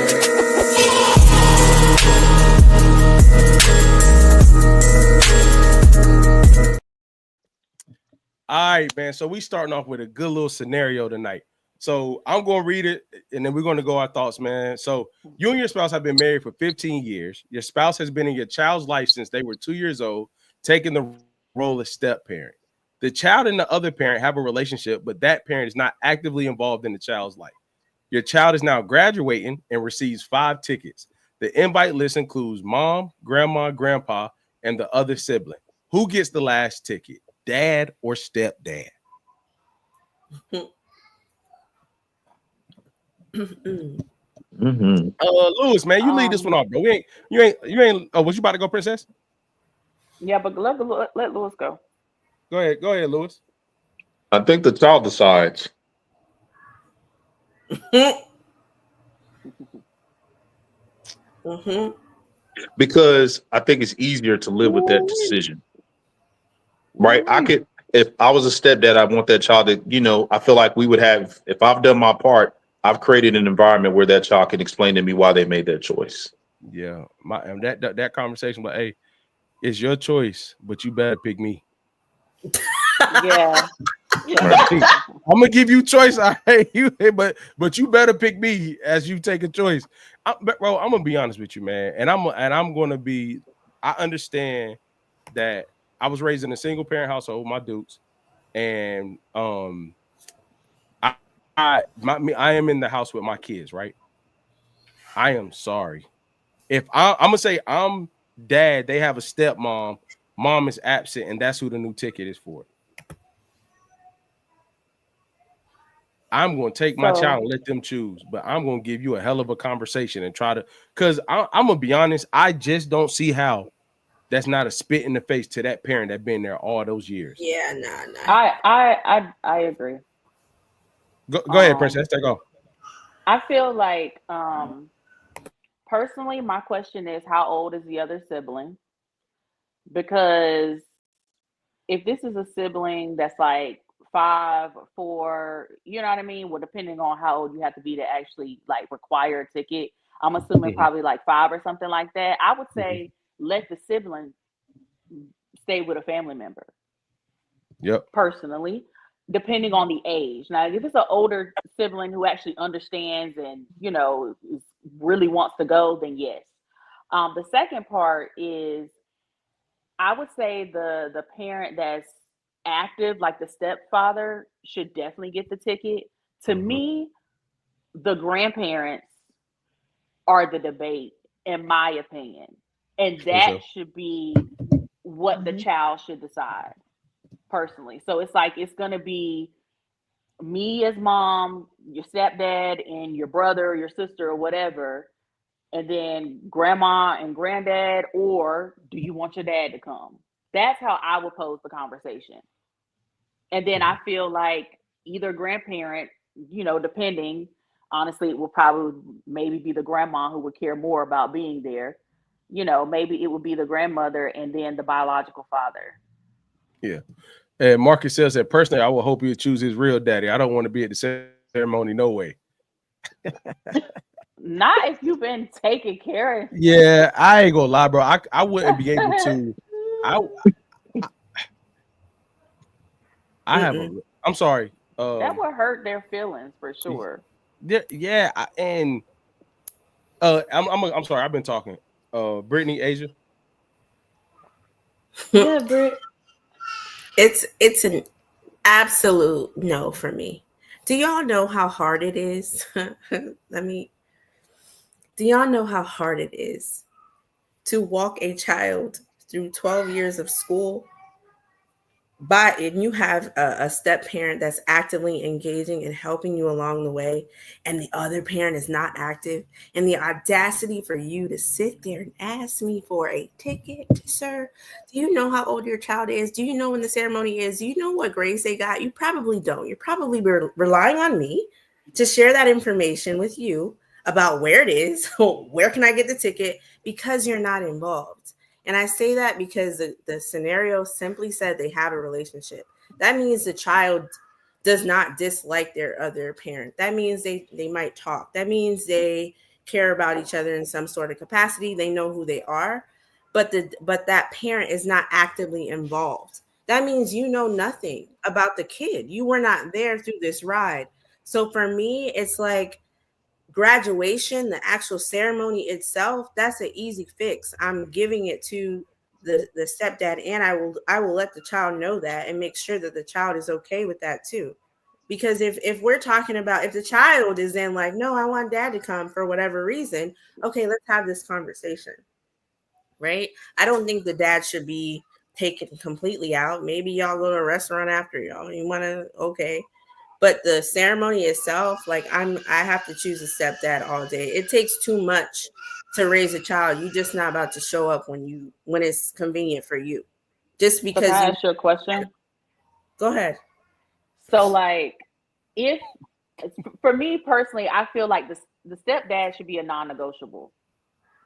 All right, man. So we starting off with a good little scenario tonight. So I'm going to read it, and then we're going to go our thoughts, man. So you and your spouse have been married for 15 years. Your spouse has been in your child's life since they were 2 years old, taking the role of step parent. The child and the other parent have a relationship, but that parent is not actively involved in the child's life. Your child is now graduating and receives 5 tickets. The invite list includes mom, grandma, grandpa, and the other sibling. Who gets the last ticket, dad or stepdad? Lewis, man, you lead this one off, bro. You ain't. Oh, was you about to go, Princess? Yeah, but let Lewis go. Go ahead, Lewis. I think the child decides. Because I think it's easier to live with that decision, right? I could, if I was a stepdad, I want that child to, you know, I feel like we would have. If I've done my part, I've created an environment where that child can explain to me why they made that choice. Yeah, that conversation, but hey, it's your choice, but you better pick me. Yeah. I'm gonna give you choice. I hate you, but you better pick me as you take a choice. Bro, I'm gonna be honest with you, man, and I'm gonna be. I understand that I was raised in a single parent household, my dudes, and I am in the house with my kids, right? I am sorry. If I'm gonna say I'm dad, they have a stepmom, mom is absent, and that's who the new ticket is for. I'm going to take my child and let them choose, but I'm going to give you a hell of a conversation and try to, because I'm going to be honest, I just don't see how that's not a spit in the face to that parent that been there all those years. Yeah, nah. I agree. Go ahead, Princess. Take off. I feel like, personally, my question is, how old is the other sibling? Because if this is a sibling that's like 5 or 4, you know what I mean? Well, depending on how old you have to be to actually like require a ticket, I'm assuming probably like 5 or something like that. I would say let the sibling stay with a family member. Yep. Personally, depending on the age. Now, if it's an older sibling who actually understands and really wants to go, then yes. The second part is, I would say the parent that's active, like the stepfather, should definitely get the ticket. To me, the grandparents are the debate, in my opinion, and that should be what the child should decide personally. So it's like, it's going to be me as mom, your stepdad, and your brother or your sister or whatever, and then grandma and granddad, or do you want your dad to come? That's how I would pose the conversation. And then I feel like either grandparent, depending, honestly, it will probably maybe be the grandma who would care more about being there. Maybe it would be the grandmother and then the biological father. Yeah. And Marcus says that personally, I would hope he'd choose his real daddy. I don't want to be at the ceremony, no way. Not if you've been taking care of. Yeah, I ain't gonna lie, bro. I wouldn't be able to. I have a. I'm sorry. That would hurt their feelings for sure. Yeah, I'm sorry. I've been talking. Brittany, Asia. Yeah, Britt. It's an absolute no for me. Do y'all know how hard it is? Do y'all know how hard it is to walk a child through 12 years of school? And you have a step parent that's actively engaging and helping you along the way, and the other parent is not active, and the audacity for you to sit there and ask me for a ticket, sir. Do you know how old your child is? Do you know when the ceremony is? Do you know what grades they got? You probably don't. You're probably relying on me to share that information with you about where it is, where can I get the ticket, because you're not involved. And I say that because the scenario simply said they have a relationship. That means the child does not dislike their other parent. That means they might talk. That means they care about each other in some sort of capacity. They know who they are, but that parent is not actively involved. That means you know nothing about the kid. You were not there through this ride. So for me, it's like, graduation, the actual ceremony itself, that's an easy fix. I'm giving it to the stepdad, and I will let the child know that and make sure that the child is okay with that too. Because if we're talking about, if the child is then like, no, I want dad to come for whatever reason, okay, let's have this conversation, right? I don't think the dad should be taken completely out. Maybe y'all go to a restaurant after, y'all, you want to, okay. But the ceremony itself, like I have to choose a stepdad all day. It takes too much to raise a child. You're just not about to show up when it's convenient for you. Just because. Can I ask you a question? Go ahead. So, like, if for me personally, I feel like the stepdad should be a non-negotiable,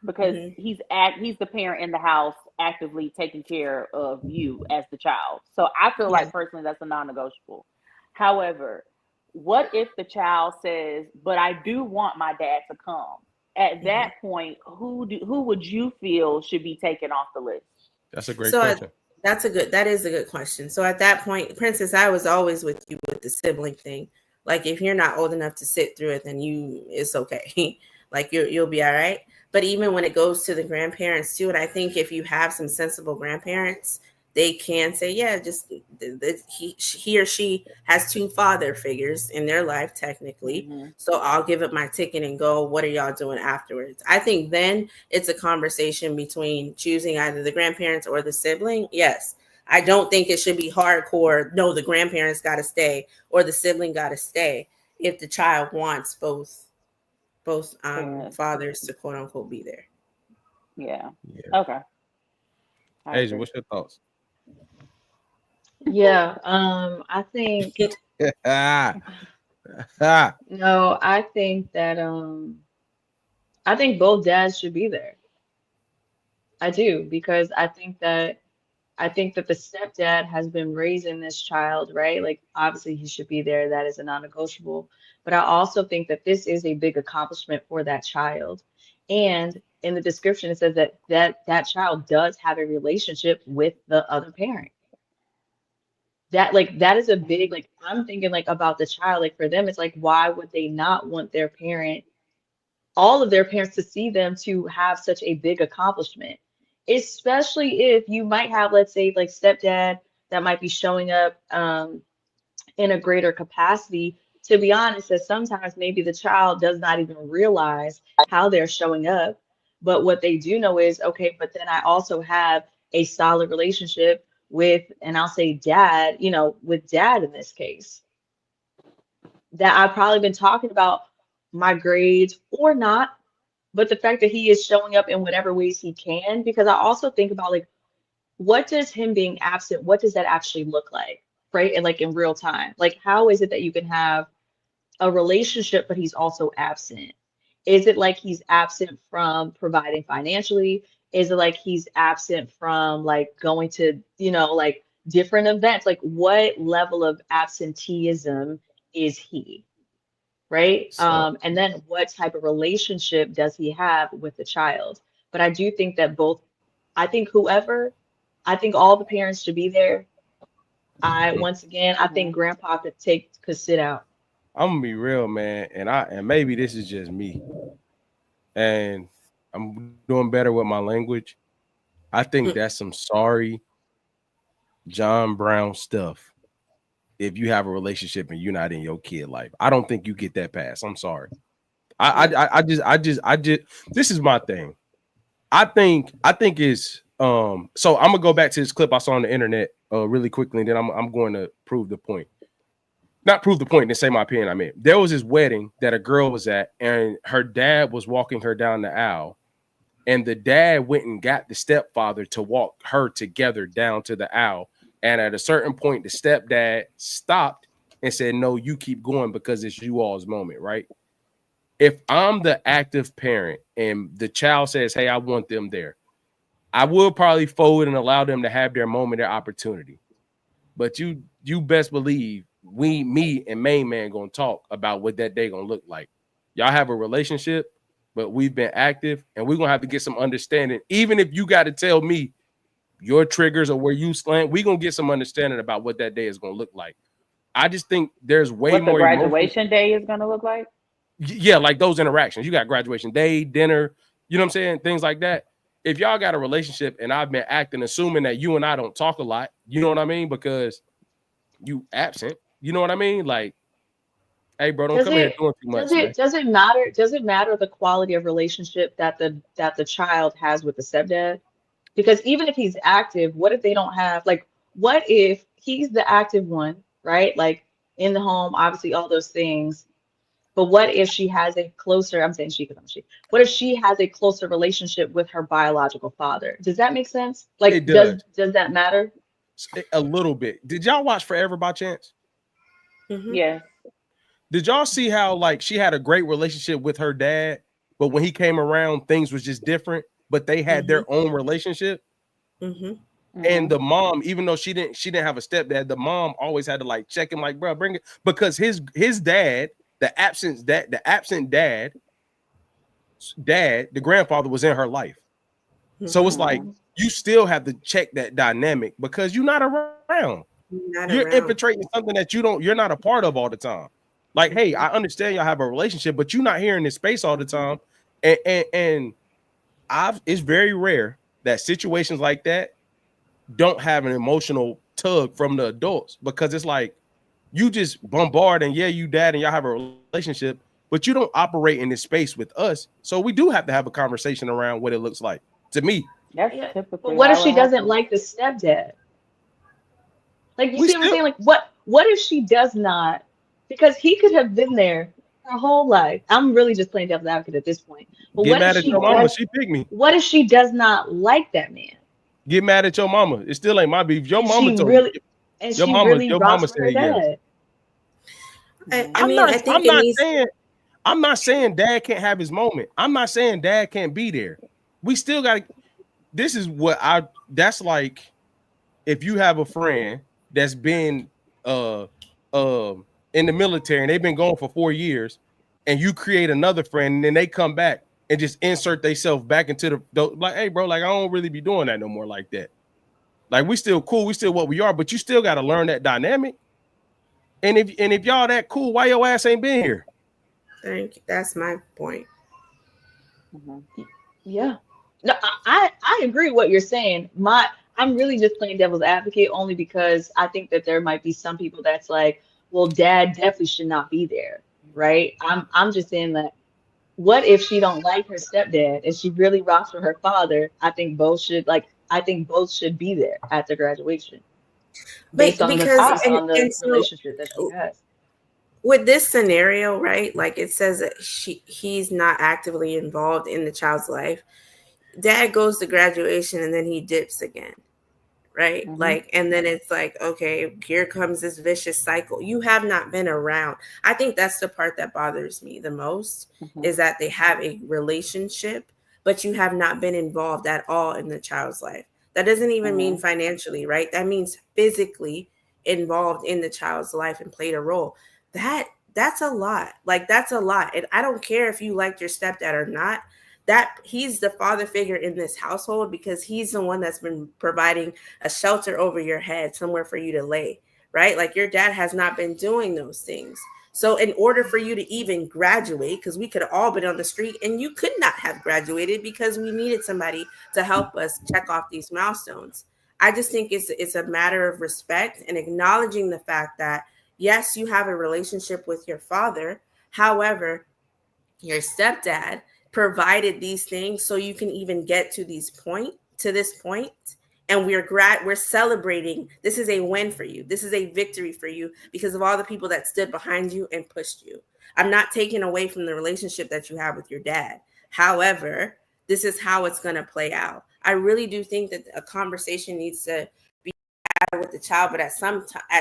because he's the parent in the house actively taking care of you as the child. So I feel like personally that's a non-negotiable. However, what if the child says, but I do want my dad to come? At that point, who would you feel should be taken off the list? That's a great question. That is a good question. So at that point, Princess, I was always with you with the sibling thing. Like, if you're not old enough to sit through it, then it's okay. Like, you'll be all right. But even when it goes to the grandparents too, and I think if you have some sensible grandparents, they can say, yeah, just he or she has two father figures in their life, technically. So I'll give up my ticket and go. What are y'all doing afterwards? I think then it's a conversation between choosing either the grandparents or the sibling. Yes. I don't think it should be hardcore. No, the grandparents got to stay or the sibling got to stay if the child wants both fathers to quote unquote be there. Yeah. Okay. Asia, what's your thoughts? Yeah, I think no, I think that I think both dads should be there. I do, because I think that the stepdad has been raising this child, right? Like, obviously he should be there. That is a non-negotiable. But I also think that this is a big accomplishment for that child. And in the description, it says that child does have a relationship with the other parent. That is a big, like, I'm thinking like about the child, like for them, it's like, why would they not want their parent, all of their parents, to see them to have such a big accomplishment? Especially if you might have, let's say, like stepdad that might be showing up in a greater capacity. To be honest, that sometimes maybe the child does not even realize how they're showing up. But what they do know is, okay, but then I also have a solid relationship with, and I'll say dad, with dad in this case, that I've probably been talking about my grades or not, but the fact that he is showing up in whatever ways he can, because I also think about, like, what does him being absent, what does that actually look like, right? And like in real time, like, how is it that you can have a relationship, but he's also absent? Is it like he's absent from providing financially? Is it like he's absent from like going to, like different events? Like, what level of absenteeism is he? Right? So, And then what type of relationship does he have with the child? But I do think that I think all the parents should be there. Once again, I think grandpa could sit out. I'm gonna be real, man, and maybe this is just me, and I'm doing better with my language. I think that's some sorry John Brown stuff. If you have a relationship and you're not in your kid life, I don't think you get that pass. I'm sorry. I just this is my thing. I think it's so I'm gonna go back to this clip I saw on the internet really quickly, and then I'm going to prove the point. Not prove the point and say my opinion. I mean, there was this wedding that a girl was at, and her dad was walking her down the aisle, and the dad went and got the stepfather to walk her together down to the aisle. And at a certain point, the stepdad stopped and said, "No, you keep going because it's you all's moment," right? If I'm the active parent and the child says, "Hey, I want them there," I will probably forward and allow them to have their moment, their opportunity. But you best believe me and main man gonna talk about what that day gonna look like. Y'all have a relationship, but we've been active, and we're gonna have to get some understanding. Even if you got to tell me your triggers or where you slant, we're gonna get some understanding about what that day is gonna look like. I just think there's way what more the graduation day is gonna look like. Yeah, like those interactions. You got graduation day, dinner, you know what I'm saying? Things like that. If y'all got a relationship and I've been acting, assuming that you and I don't talk a lot, you know what I mean? Because you absent, you know what I mean? Like, hey, bro, don't come here doing too much. Does it matter? Does it matter the quality of relationship that the child has with the stepdad? Because even if he's active, what if they don't have, like, what if he's the active one, right? Like in the home, obviously all those things. But what if she has a closer, I'm saying she because I'm she. What if she has a closer relationship with her biological father? Does that make sense? Like, It does. Does that matter? A little bit. Did y'all watch Forever by chance? Mm-hmm. Yes. Did y'all see how like she had a great relationship with her dad, but when he came around, things was just different, but they had their own relationship? And the mom, even though she didn't have a stepdad, the mom always had to like check him, like, bro, bring it, because his dad, the absent dad, the grandfather was in her life. So it's like you still have to check that dynamic because you're not around. You're infiltrating something that you're not a part of all the time. Like, hey, I understand y'all have a relationship, but you're not here in this space all the time. And it's very rare that situations like that don't have an emotional tug from the adults, because it's like you just bombard and you dad and y'all have a relationship, but you don't operate in this space with us. So we do have to have a conversation around what it looks like to me. That's typically. But what if she doesn't like the stepdad? Like, you see what I'm saying? Like, what if she does not? Because he could have been there her whole life. I'm really just playing devil's advocate at this point. But Get mad at your mama. She picked me. What if she does not like that man? Get mad at your mama. It still ain't my beef. Your mama told really, you. And your mama said yes. I'm not saying dad can't have his moment. I'm not saying dad can't be there. We still got to. This is what that's like if you have a friend that's been in the military and they've been gone for 4 years, and you create another friend and then they come back. and just insert themselves back into the like, hey, bro, like I don't really be doing that no more like that. Like we still cool, we still what we are, but you still got to learn that dynamic. And if y'all that cool, why your ass ain't been here? Thank you. That's my point. Yeah. No, I agree with what you're saying. I'm really just playing devil's advocate only because I think that there might be some people that's like, well, dad definitely should not be there, right? I'm just saying that what if she don't like her stepdad and she really rocks with her father? I think both should be there at the graduation based on the So relationship that she has. with this scenario, right? Like it says that he's not actively involved in the child's life. Dad goes to graduation and then he dips again, right? Like, and then it's like, okay, here comes this vicious cycle. You have not been around. I think that's the part that bothers me the most is that they have a relationship, but you have not been involved at all in the child's life. That doesn't even mean financially, right? That means physically involved in the child's life and played a role. That's a lot. Like that's a lot. And I don't care if you liked your stepdad or not. That he's the father figure in this household because he's the one that's been providing a shelter over your head, somewhere for you to lay, right? Like your dad has not been doing those things. So in order for you to even graduate, because we could have all been on the street and you could not have graduated because we needed somebody to help us check off these milestones. I just think it's a matter of respect and acknowledging the fact that, yes, you have a relationship with your father. However, your stepdad provided these things so you can even get to this point, and we're celebrating. This is a win for you. This is a victory for you because of all the people that stood behind you and pushed you. I'm not taking away from the relationship that you have with your dad. However, this is how it's going to play out. I really do think that a conversation needs to be had with the child, but at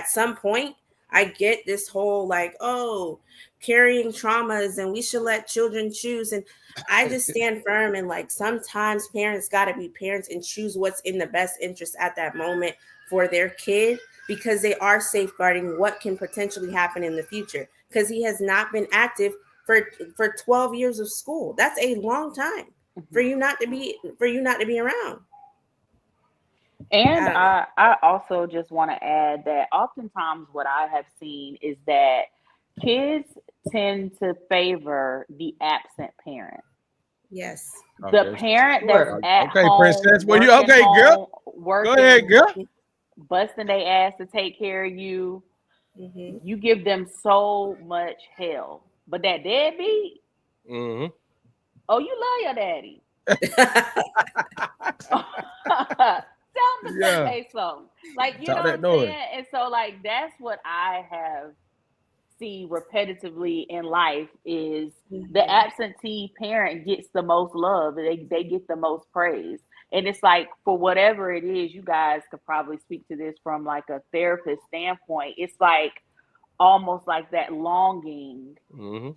some point, I get this whole like, oh, carrying traumas and we should let children choose. And I just stand firm and like sometimes parents got to be parents and choose what's in the best interest at that moment for their kid because they are safeguarding what can potentially happen in the future because he has not been active for 12 years of school. That's a long time for you not to be around. And I also just want to add that oftentimes what I have seen is that kids tend to favor the absent parent. Yes. The parent that's at okay, home, princess. Well, you okay, girl? Working, go ahead, girl. Busting their ass to take care of you. You give them so much hell. But that deadbeat, oh, you love your daddy. Tell them to say something. Like, you know what I'm saying? And so, like, that's what I have seen repetitively in life is the absentee parent gets the most love. They get the most praise. And it's like, for whatever it is, you guys could probably speak to this from, like, a therapist standpoint. It's like almost like that longing.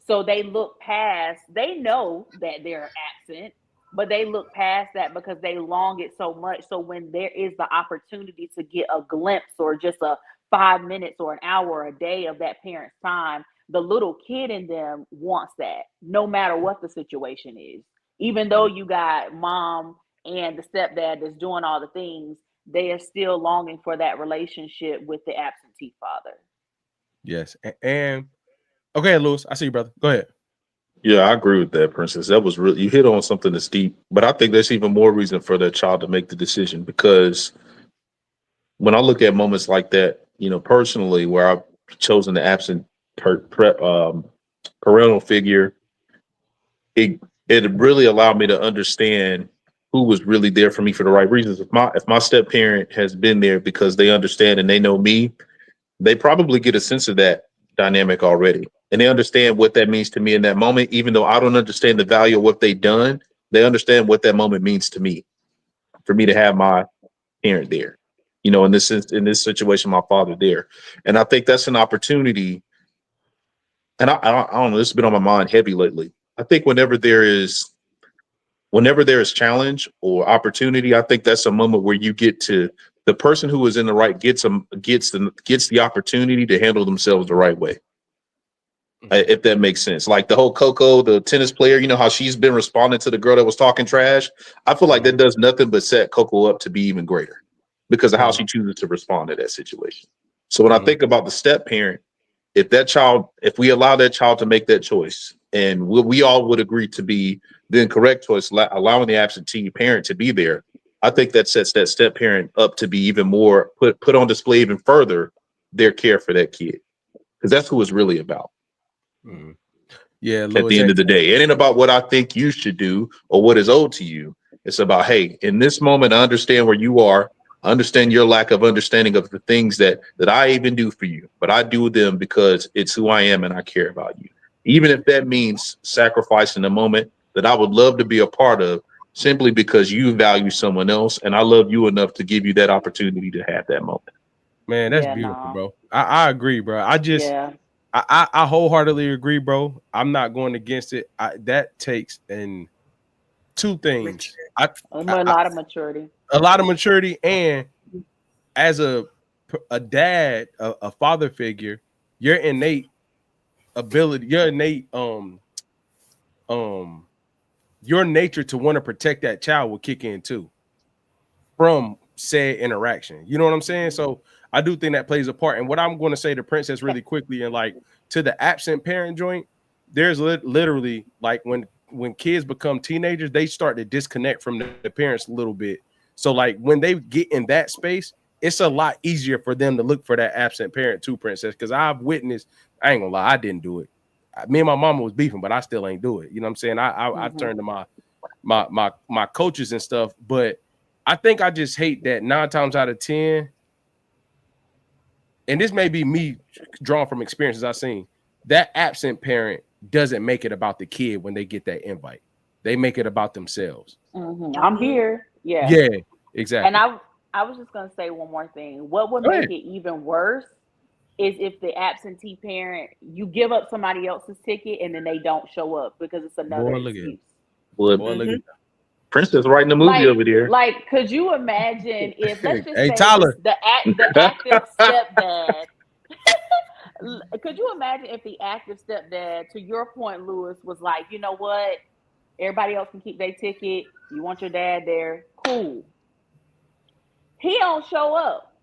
So they look past, they know that they're absent, but they look past that because they long it so much. So when there is the opportunity to get a glimpse or just a 5 minutes or an hour or a day of that parent's time, the little kid in them wants that no matter what the situation is. Even though you got mom and the stepdad that's doing all the things, they are still longing for that relationship with the absentee father. Yes. And okay, Lewis, I see you, brother. Go ahead. Yeah, I agree with that, Princess. That was really, you hit on something that's deep, but I think there's even more reason for that child to make the decision because when I look at moments like that, you know, personally, where I've chosen the absent parental figure, it really allowed me to understand who was really there for me for the right reasons. If my step parent has been there because they understand and they know me, they probably get a sense of that dynamic already. And they understand what that means to me in that moment, even though I don't understand the value of what they've done, they understand what that moment means to me, for me to have my parent there, you know, in this situation, my father there. And I think that's an opportunity. And I don't know, this has been on my mind heavy lately. I think whenever there is challenge or opportunity, I think that's a moment where you get to, the person who is in the right gets the opportunity to handle themselves the right way. if that makes sense. Like the whole Coco, the tennis player, you know how she's been responding to the girl that was talking trash. I feel like that does nothing but set Coco up to be even greater because of how she chooses to respond to that situation. So when I think about the step parent, if we allow that child to make that choice, and we all would agree to be the incorrect choice, allowing the absentee parent to be there, I think that sets that step parent up to be even more put on display even further their care for that kid, because that's who it's really about. Yeah, at the end of the day, it ain't about what I think you should do or what is owed to you. It's about, hey, in this moment, I understand where you are. I understand your lack of understanding of the things that I even do for you, but I do them because it's who I am and I care about you. Even if that means sacrificing a moment that I would love to be a part of, simply because you value someone else and I love you enough to give you that opportunity to have that moment. Man, that's beautiful, bro. I agree, bro. I wholeheartedly agree, bro. I'm not going against it. That takes two things. A lot of maturity. A lot of maturity, and as a dad, a father figure, your innate ability, your nature to want to protect that child will kick in too from said interaction. You know what I'm saying? So I do think that plays a part. And what I'm going to say to Princess really quickly, and like to the absent parent joint, there's literally like when kids become teenagers, they start to disconnect from the parents a little bit. So like when they get in that space, it's a lot easier for them to look for that absent parent too, Princess. Because I've witnessed, I ain't gonna lie, I didn't do it. Me and my mama was beefing, but I still ain't do it. You know what I'm saying? I turned to my coaches and stuff, but I think I just hate that 9 times out of 10, and this may be me drawn from experiences I've seen, that absent parent doesn't make it about the kid when they get that invite. They make it about themselves. I'm here. Yeah. Yeah, exactly. And I was just gonna say one more thing. What would make it even worse is if the absentee parent, you give up somebody else's ticket and then they don't show up because it's another excuse. Princess writing the movie over there. Like, could you imagine if, let's just say Tyler, the active stepdad? Could you imagine if the active stepdad, to your point, Lewis, was like, you know what? Everybody else can keep their ticket. You want your dad there? Cool. He don't show up.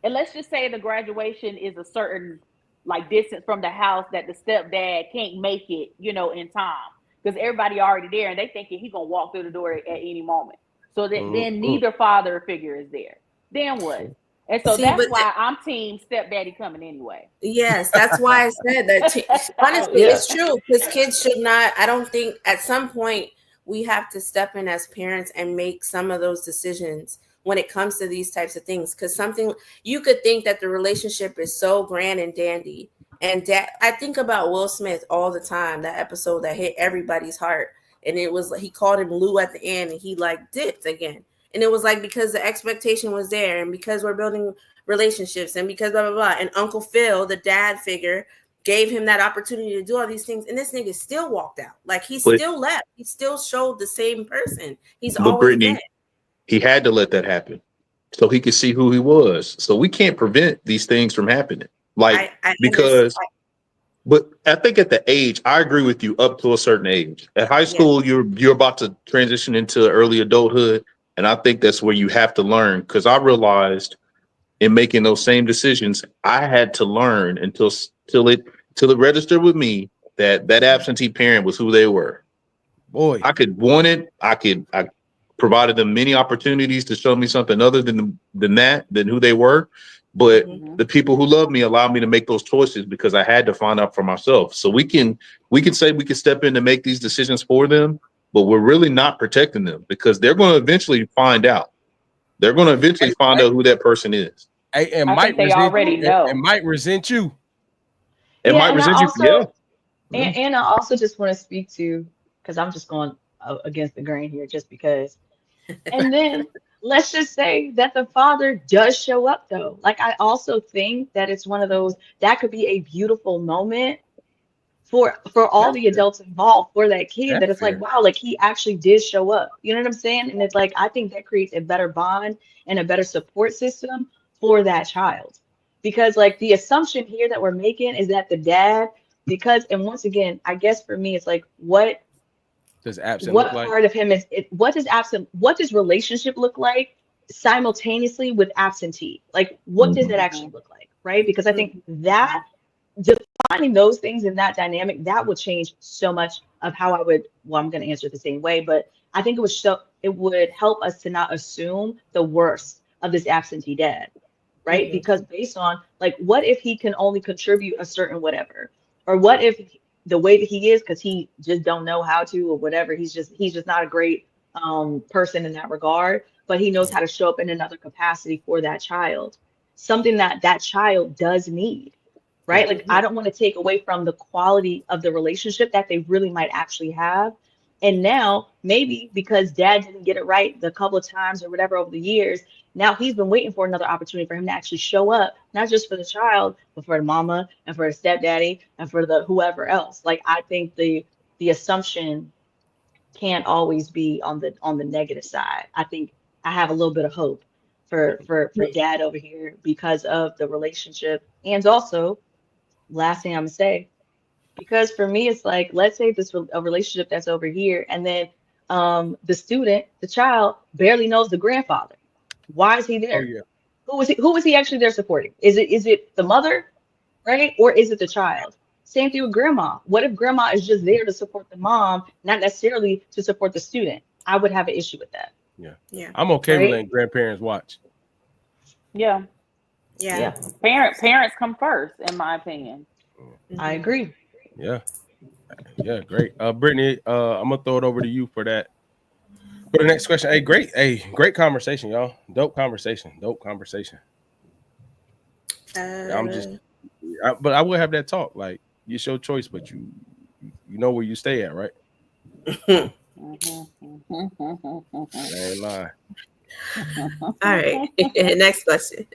And let's just say the graduation is a certain like distance from the house that the stepdad can't make it, in time. Because everybody already there and they thinking he's gonna walk through the door at any moment. So that then neither father figure is there. Then what? And so that's why I'm team stepdaddy coming anyway. Yes, that's why I said that. Honestly, it's true, because kids should not, I don't think at some point we have to step in as parents and make some of those decisions when it comes to these types of things. Because something, you could think that the relationship is so grand and dandy. And I think about Will Smith all the time, that episode that hit everybody's heart. And it was, he called him Lou at the end and he like dipped again. And it was like, because the expectation was there and because we're building relationships and because blah, blah, blah. And Uncle Phil, the dad figure, gave him that opportunity to do all these things. And this nigga still walked out. Like he still left. He still showed the same person. He's always Brittany, dead. He had to let that happen so he could see who he was. So we can't prevent these things from happening. Like, but I think at the age, I agree with you up to a certain age. At high school, you're about to transition into early adulthood. And I think that's where you have to learn, because I realized in making those same decisions, I had to learn until it registered with me that absentee parent was who they were. Boy, I could want it. I provided them many opportunities to show me something other than who they were. But the people who love me allowed me to make those choices because I had to find out for myself. So we can say we can step in to make these decisions for them, but we're really not protecting them because they're going to eventually find out. They're going to eventually find out who that person is. Hey, and they already know. And might resent you. And might resent you. And I also just want to speak to, because I'm just going against the grain here just because. And then let's just say that the father does show up though. Like I also think that it's one of those that could be a beautiful moment for all the adults involved, for that kid, that it's like, wow, like he actually did show up. You know what I'm saying? And it's like, I think that creates a better bond and a better support system for that child. Because like the assumption here that we're making is that the dad because, and once again, I guess for me, it's like, what Does absent look like? part of him is it? What does relationship look like simultaneously with absentee? Like, what does it actually look like, right? Because I think that defining those things in that dynamic, that would change so much of how I would, well, I'm going to answer it the same way, but I think it would help us to not assume the worst of this absentee dad, right? Because based on, like, what if he can only contribute a certain whatever, or what if the way that he is, because he just don't know how to, or whatever, he's just not a great person in that regard, but he knows how to show up in another capacity for that child, something that that child does need, right? Like, I don't want to take away from the quality of the relationship that they really might actually have. And now maybe because dad didn't get it right the couple of times or whatever over the years, now he's been waiting for another opportunity for him to actually show up, not just for the child, but for the mama and for the stepdaddy and for the whoever else. Like, I think the assumption can't always be on the negative side. I think I have a little bit of hope for dad over here because of the relationship. And also, last thing I'm gonna say, because for me it's like, let's say this a relationship that's over here, and then the child barely knows the grandfather. Why is he there? Oh yeah. Who is he actually there supporting? Is it the mother, right? Or is it the child? Same thing with grandma. What if grandma is just there to support the mom, not necessarily to support the student? I would have an issue with that. Yeah. I'm okay with Right? letting grandparents watch. Yeah. Parents come first, in my opinion. I agree. Yeah, great. Brittany, I'm gonna throw it over to you for that. For the next question. Great conversation, y'all. Dope conversation. But I will have that talk. Like, it's your choice, but you know where you stay at, right? I ain't lying. All right. Next question.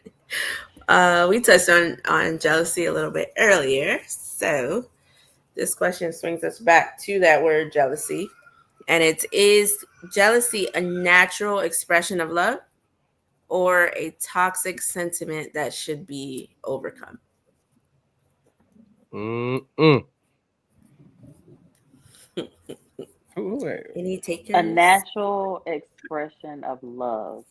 We touched on jealousy a little bit earlier. So this question swings us back to that word jealousy. And it is jealousy a natural expression of love or a toxic sentiment that should be overcome? Any takers? A natural expression of love.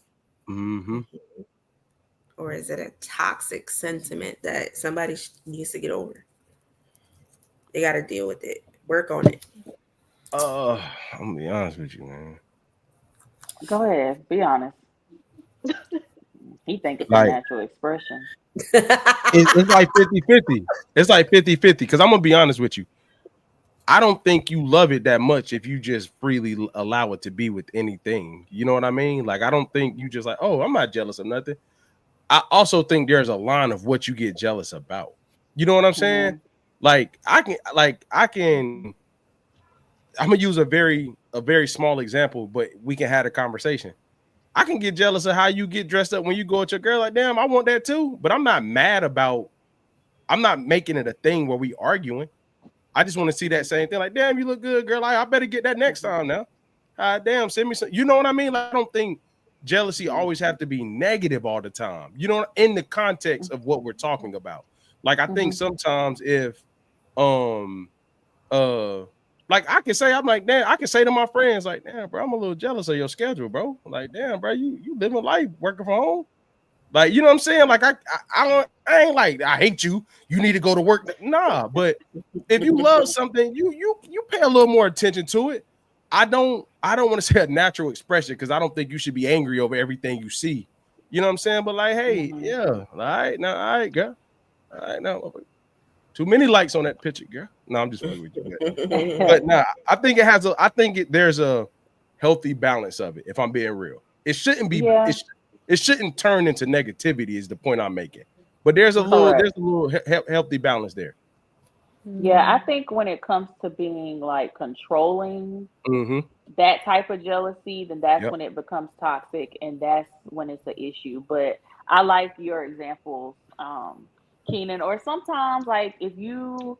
Or is it a toxic sentiment that somebody needs to get over? They got to deal with it. Work on it. I'm gonna be honest with you, man. Go ahead, be honest. He think it's Like, a natural expression. It's like 50-50. It's like 50-50. Because I'm gonna be honest with you. I don't think you love it that much if you just freely allow it to be with anything. You know what I mean? Like, I don't think you just like, oh, I'm not jealous of nothing. I also think there's a line of what you get jealous about. You know what I'm saying? Like, I can. I'm gonna use a very small example, but we can have a conversation. I can get jealous of how you get dressed up when you go with your girl. Like, damn, I want that too. But I'm not mad about. I'm not making it a thing where we arguing. I just want to see that same thing. Like, damn, you look good, girl. I better get that next time now. Damn, send me some. You know what I mean? Like, I don't think jealousy always have to be negative all the time. You know, in the context of what we're talking about. Like, I think sometimes if like, I can say, I'm like, damn, I can say to my friends, like, damn, bro, I'm a little jealous of your schedule, bro. Like, damn, bro, you living life working from home. Like, you know what I'm saying? Like, I ain't like, I hate you. You need to go to work. Nah, but if you love something, you pay a little more attention to it. I don't want to say a natural expression because I don't think you should be angry over everything you see. You know what I'm saying? But like, hey, yeah, all right, girl. All right, now. Too many likes on that picture, girl. No, I'm just playing with you. But nah, I think there's a healthy balance of it. If I'm being real, it shouldn't be. Yeah. It shouldn't turn into negativity. Is the point I'm making. But there's a little healthy balance there. Yeah, I think when it comes to being like controlling that type of jealousy, then that's when it becomes toxic, and that's when it's an issue. But I like your examples, Keenan, or sometimes like if you,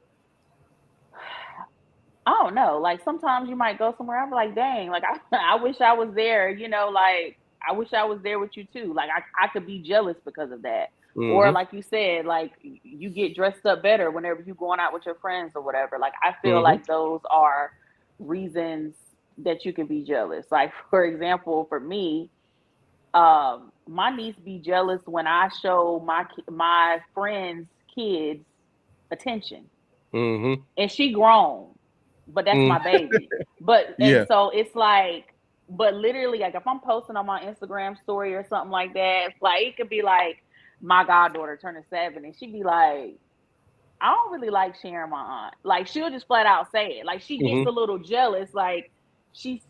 I don't know, like sometimes you might go somewhere, I'm like, dang, like I wish I was there, you know, like I wish I was there with you too. Like I could be jealous because of that. Or like you said, like you get dressed up better whenever you going out with your friends or whatever. Like I feel like those are reasons that you can be jealous. Like for example, for me, my niece be jealous when I show my friends' kids attention, and she grown, but that's my baby. But and so it's like, but literally, like if I'm posting on my Instagram story or something like that, it's like it could be like my goddaughter turning 7, and she'd be like, I don't really like sharing my aunt. Like she'll just flat out say it. Like she gets a little jealous. Like she's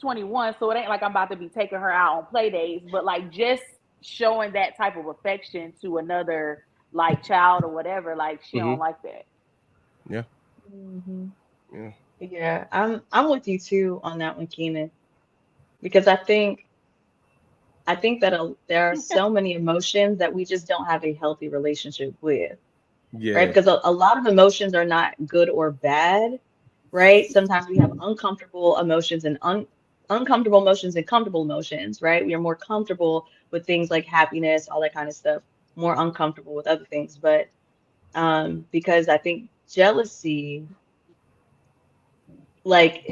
21, so it ain't like I'm about to be taking her out on play dates, but like just showing that type of affection to another like child or whatever, like she don't like that. Yeah. Yeah, I'm with you too on that one, Keenan, because I think that there are so many emotions that we just don't have a healthy relationship with, right? Because a lot of emotions are not good or bad, right? Sometimes we have uncomfortable emotions and uncomfortable emotions and comfortable emotions, right? We are more comfortable with things like happiness, all that kind of stuff, more uncomfortable with other things. But because I think jealousy, like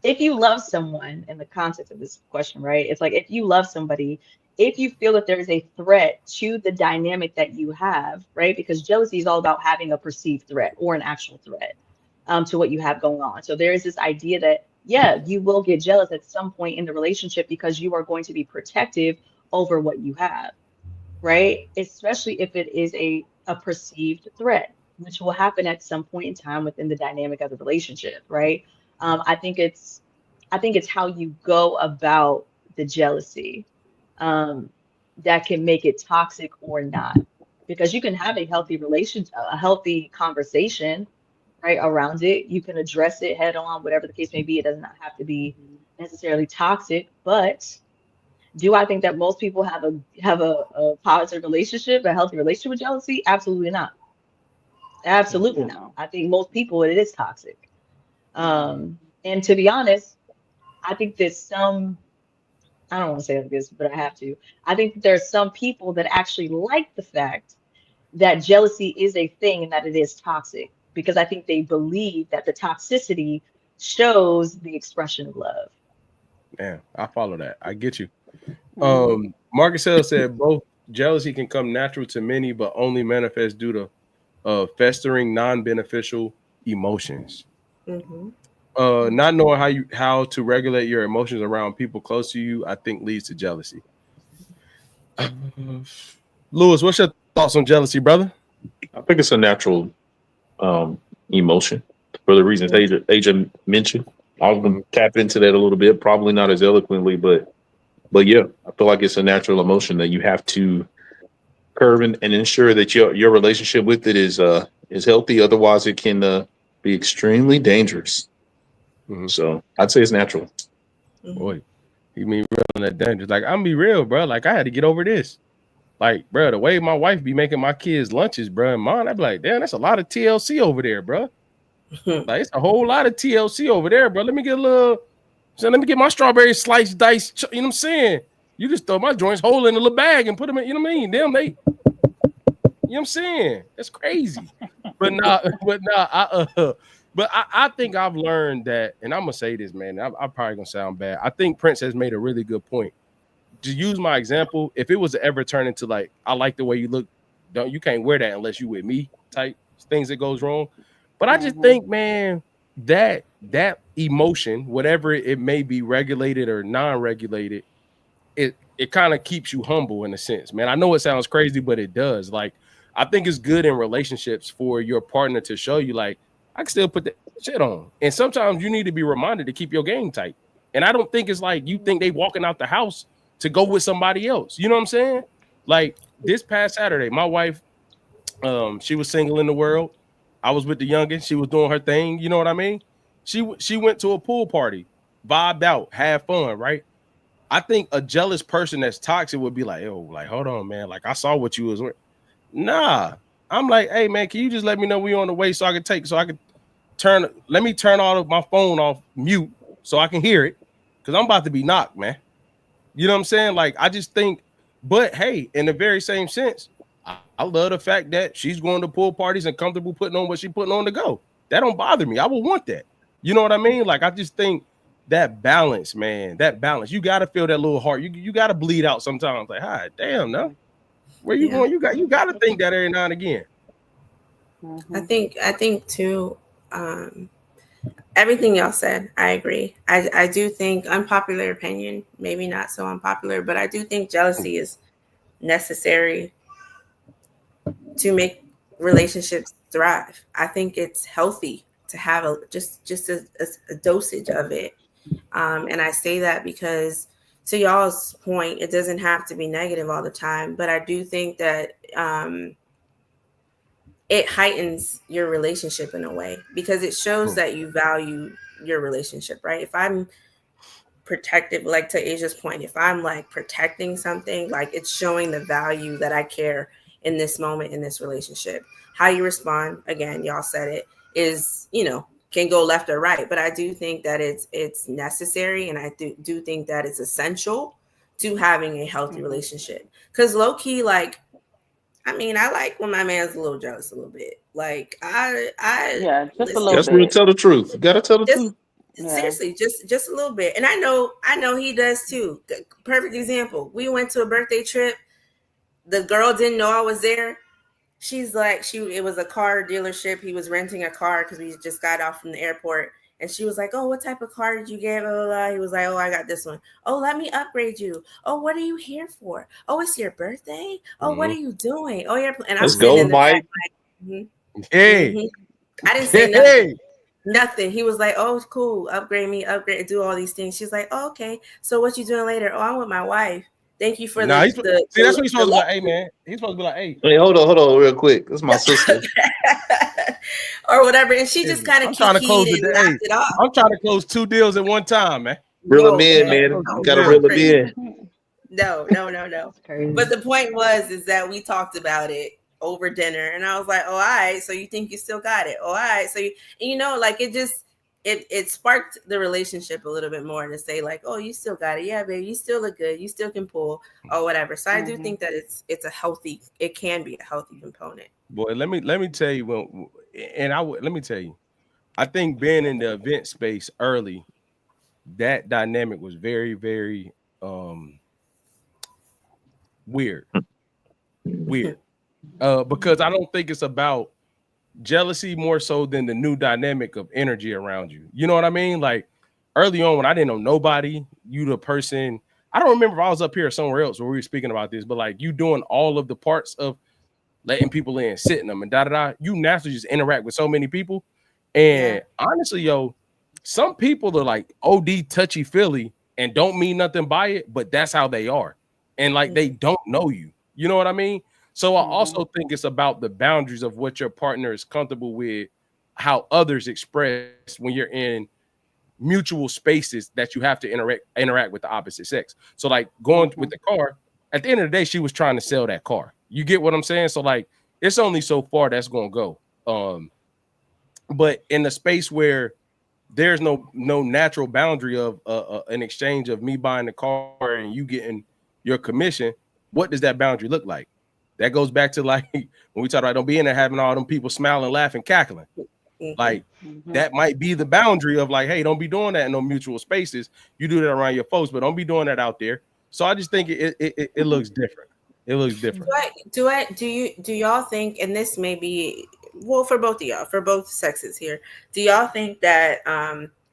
if you love someone, in the context of this question, right? It's like if you love somebody, if you feel that there is a threat to the dynamic that you have, right? Because jealousy is all about having a perceived threat or an actual threat to what you have going on. So there is this idea that, yeah, you will get jealous at some point in the relationship because you are going to be protective over what you have, right? Especially if it is a perceived threat, which will happen at some point in time within the dynamic of the relationship, right? I think it's how you go about the jealousy that can make it toxic or not, because you can have a healthy a healthy conversation, right, around it. You can address it head on, whatever the case may be. It does not have to be necessarily toxic, but do I think that most people have a positive relationship, a healthy relationship with jealousy? Absolutely not. Absolutely not. I think most people, it is toxic. And to be honest, I think that I don't want to say like this, but I have to. I think that there are some people that actually like the fact that jealousy is a thing and that it is toxic, because I think they believe that the toxicity shows the expression of love. Man, I follow that. I get you. Marcus Hill said both jealousy can come natural to many, but only manifest due to festering, non-beneficial emotions. Not knowing how to regulate your emotions around people close to you, I think leads to jealousy. Lewis, what's your thoughts on jealousy, brother? I think it's a natural emotion for the reasons Aja mentioned. I was going to tap into that a little bit, probably not as eloquently, but yeah, I feel like it's a natural emotion that you have to curb and ensure that your relationship with it is healthy. Otherwise, it can be extremely dangerous. So I'd say it's natural. Boy, he mean real in that dangerous. Like, I'm be real, bro. Like, I had to get over this. Like, bro, the way my wife be making my kids lunches, bro, and mine, I'd be like, damn, that's a lot of TLC over there, bro. Like, it's a whole lot of TLC over there, bro. Let me get my strawberry slice dice. You know what I'm saying? You just throw my joints whole in a little bag and put them in, you know what I mean? Damn, you know what I'm saying? That's crazy. But I think I've learned that, and I'm gonna say this, man. I'm probably gonna sound bad. I think Prince has made a really good point. To use my example, if it was to ever turn into like, I like the way you look, you can't wear that unless you with me type things that goes wrong. But I just think, man, that emotion, whatever it may be, regulated or non-regulated, it kind of keeps you humble in a sense, man. I know it sounds crazy, but it does. Like, I think it's good in relationships for your partner to show you, like, I can still put that shit on. And sometimes you need to be reminded to keep your game tight. And I don't think it's like you think they walking out the house to go with somebody else. You know what I'm saying? Like, this past Saturday, my wife, she was single in the world. I was with the youngest. She was doing her thing. You know what I mean? She went to a pool party, vibed out, had fun, right? I think a jealous person that's toxic would be like, yo, like, hold on, man. Like, I saw what you was wearing. Nah. I'm like, hey, man, can you just let me know we on the way so I can let me turn all of my phone off mute so I can hear it, because I'm about to be knocked, man. You know what I'm saying? Like, I just think But hey, in the very same sense, I love the fact that she's going to pool parties and comfortable putting on what she's putting on to go. That don't bother me. I would want that. You know what I mean? Like, I just think that balance, man, that balance. You got to feel that little heart. You got to bleed out sometimes. Like, hi, damn, no. Where you going? You got to think that every now and again. I think too. Everything y'all said, I agree. I do think, unpopular opinion, maybe not so unpopular, but I do think jealousy is necessary to make relationships thrive. I think it's healthy to have just a dosage of it. And I say that because, to y'all's point, it doesn't have to be negative all the time, but I do think that it heightens your relationship in a way, because it shows that you value your relationship, right? If I'm protective, like to Asia's point, if I'm like protecting something, like it's showing the value that I care in this moment, in this relationship. How you respond, again, y'all said it, is, can go left or right, but I do think that it's necessary, and I do think that it's essential to having a healthy relationship. Because low key, like, I mean, I like when my man's a little jealous a little bit. Like, just a little That's bit. where you tell the truth. You gotta tell the truth. Seriously, just a little bit. And I know he does too. Perfect example. We went to a birthday trip. The girl didn't know I was there. She's like, it was a car dealership. He was renting a car because we just got off from the airport. And she was like, oh, what type of car did you get? Blah, blah, blah. He was like, oh, I got this one. Oh, let me upgrade you. Oh, what are you here for? Oh, it's your birthday? Oh, what are you doing? Oh, you're and Let's I'm go, sitting in the Mike. back, Hey. I didn't say nothing. Nothing. He was like, oh, cool. Upgrade me, do all these things. She's like, oh, okay. So what you doing later? Oh, I'm with my wife. Thank you for See, that's what he's supposed to be like. Hey, man. He's supposed to be like, hey. Hey, hold on, real quick. This is my sister. Or whatever. And she just kind of trying to close the day. it off. I'm trying to close 2 deals at one time, man. Reel them in, man. You gotta reel them in. No. But the point is that we talked about it over dinner, and I was like, oh, all right, so you think you still got it? Oh, all right. So like it sparked the relationship a little bit more to say like, oh, you still got it. Yeah, babe, you still look good. You still can pull or whatever. So I do think that it can be a healthy component. Boy, let me tell you, let me tell you, I think being in the event space early, that dynamic was very, very weird. Because I don't think it's about jealousy more so than the new dynamic of energy around you. You know what I mean? Like early on when I didn't know nobody, you the person, I don't remember if I was up here or somewhere else where we were speaking about this, but like you doing all of the parts of letting people in, sitting them and da-da-da, you naturally just interact with so many people. And honestly, some people are like OD touchy-feely and don't mean nothing by it, but that's how they are. And like they don't know you. You know what I mean? So I also think it's about the boundaries of what your partner is comfortable with, how others express when you're in mutual spaces that you have to interact with the opposite sex. So like going with the car, at the end of the day, she was trying to sell that car. You get what I'm saying? So like, it's only so far that's going to go. But in the space where there's no natural boundary of an exchange of me buying the car and you getting your commission, what does that boundary look like? That goes back to like when we talk about don't be in there having all them people smiling, laughing, cackling. Like that might be the boundary of like, hey, don't be doing that in no mutual spaces. You do that around your folks, but don't be doing that out there. So I just think it looks different. It looks different. Do y'all think, and this may be for both of y'all, for both sexes here, do y'all think that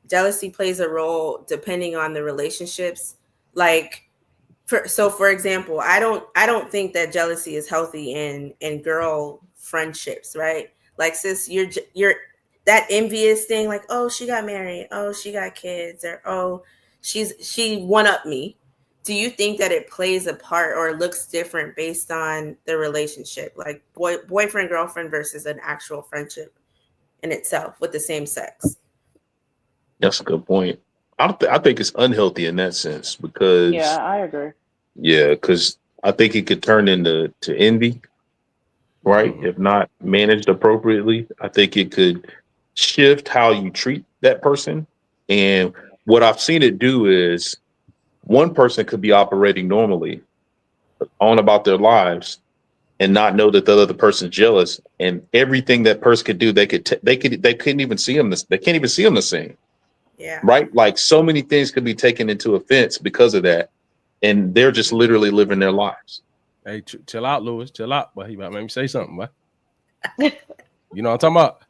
jealousy plays a role depending on the relationships? Like, for example, I don't think that jealousy is healthy in girl friendships, right? Like, sis, you're that envious thing, like, oh, she got married, oh, she got kids, or oh, she one up me. Do you think that it plays a part or looks different based on the relationship, like boyfriend girlfriend versus an actual friendship in itself with the same sex? That's a good point. I think it's unhealthy in that sense because I agree. Yeah, because I think it could turn into envy, right? If not managed appropriately, I think it could shift how you treat that person. And what I've seen it do is one person could be operating normally, on about their lives and not know that the other person's jealous, and everything that person could do, they couldn't even see them. They can't even see them the same. Yeah. Right? Like so many things could be taken into offense because of that, and they're just literally living their lives. Hey, chill out, Lewis. Chill out, but he about to make me say something, boy. You know what I'm talking about?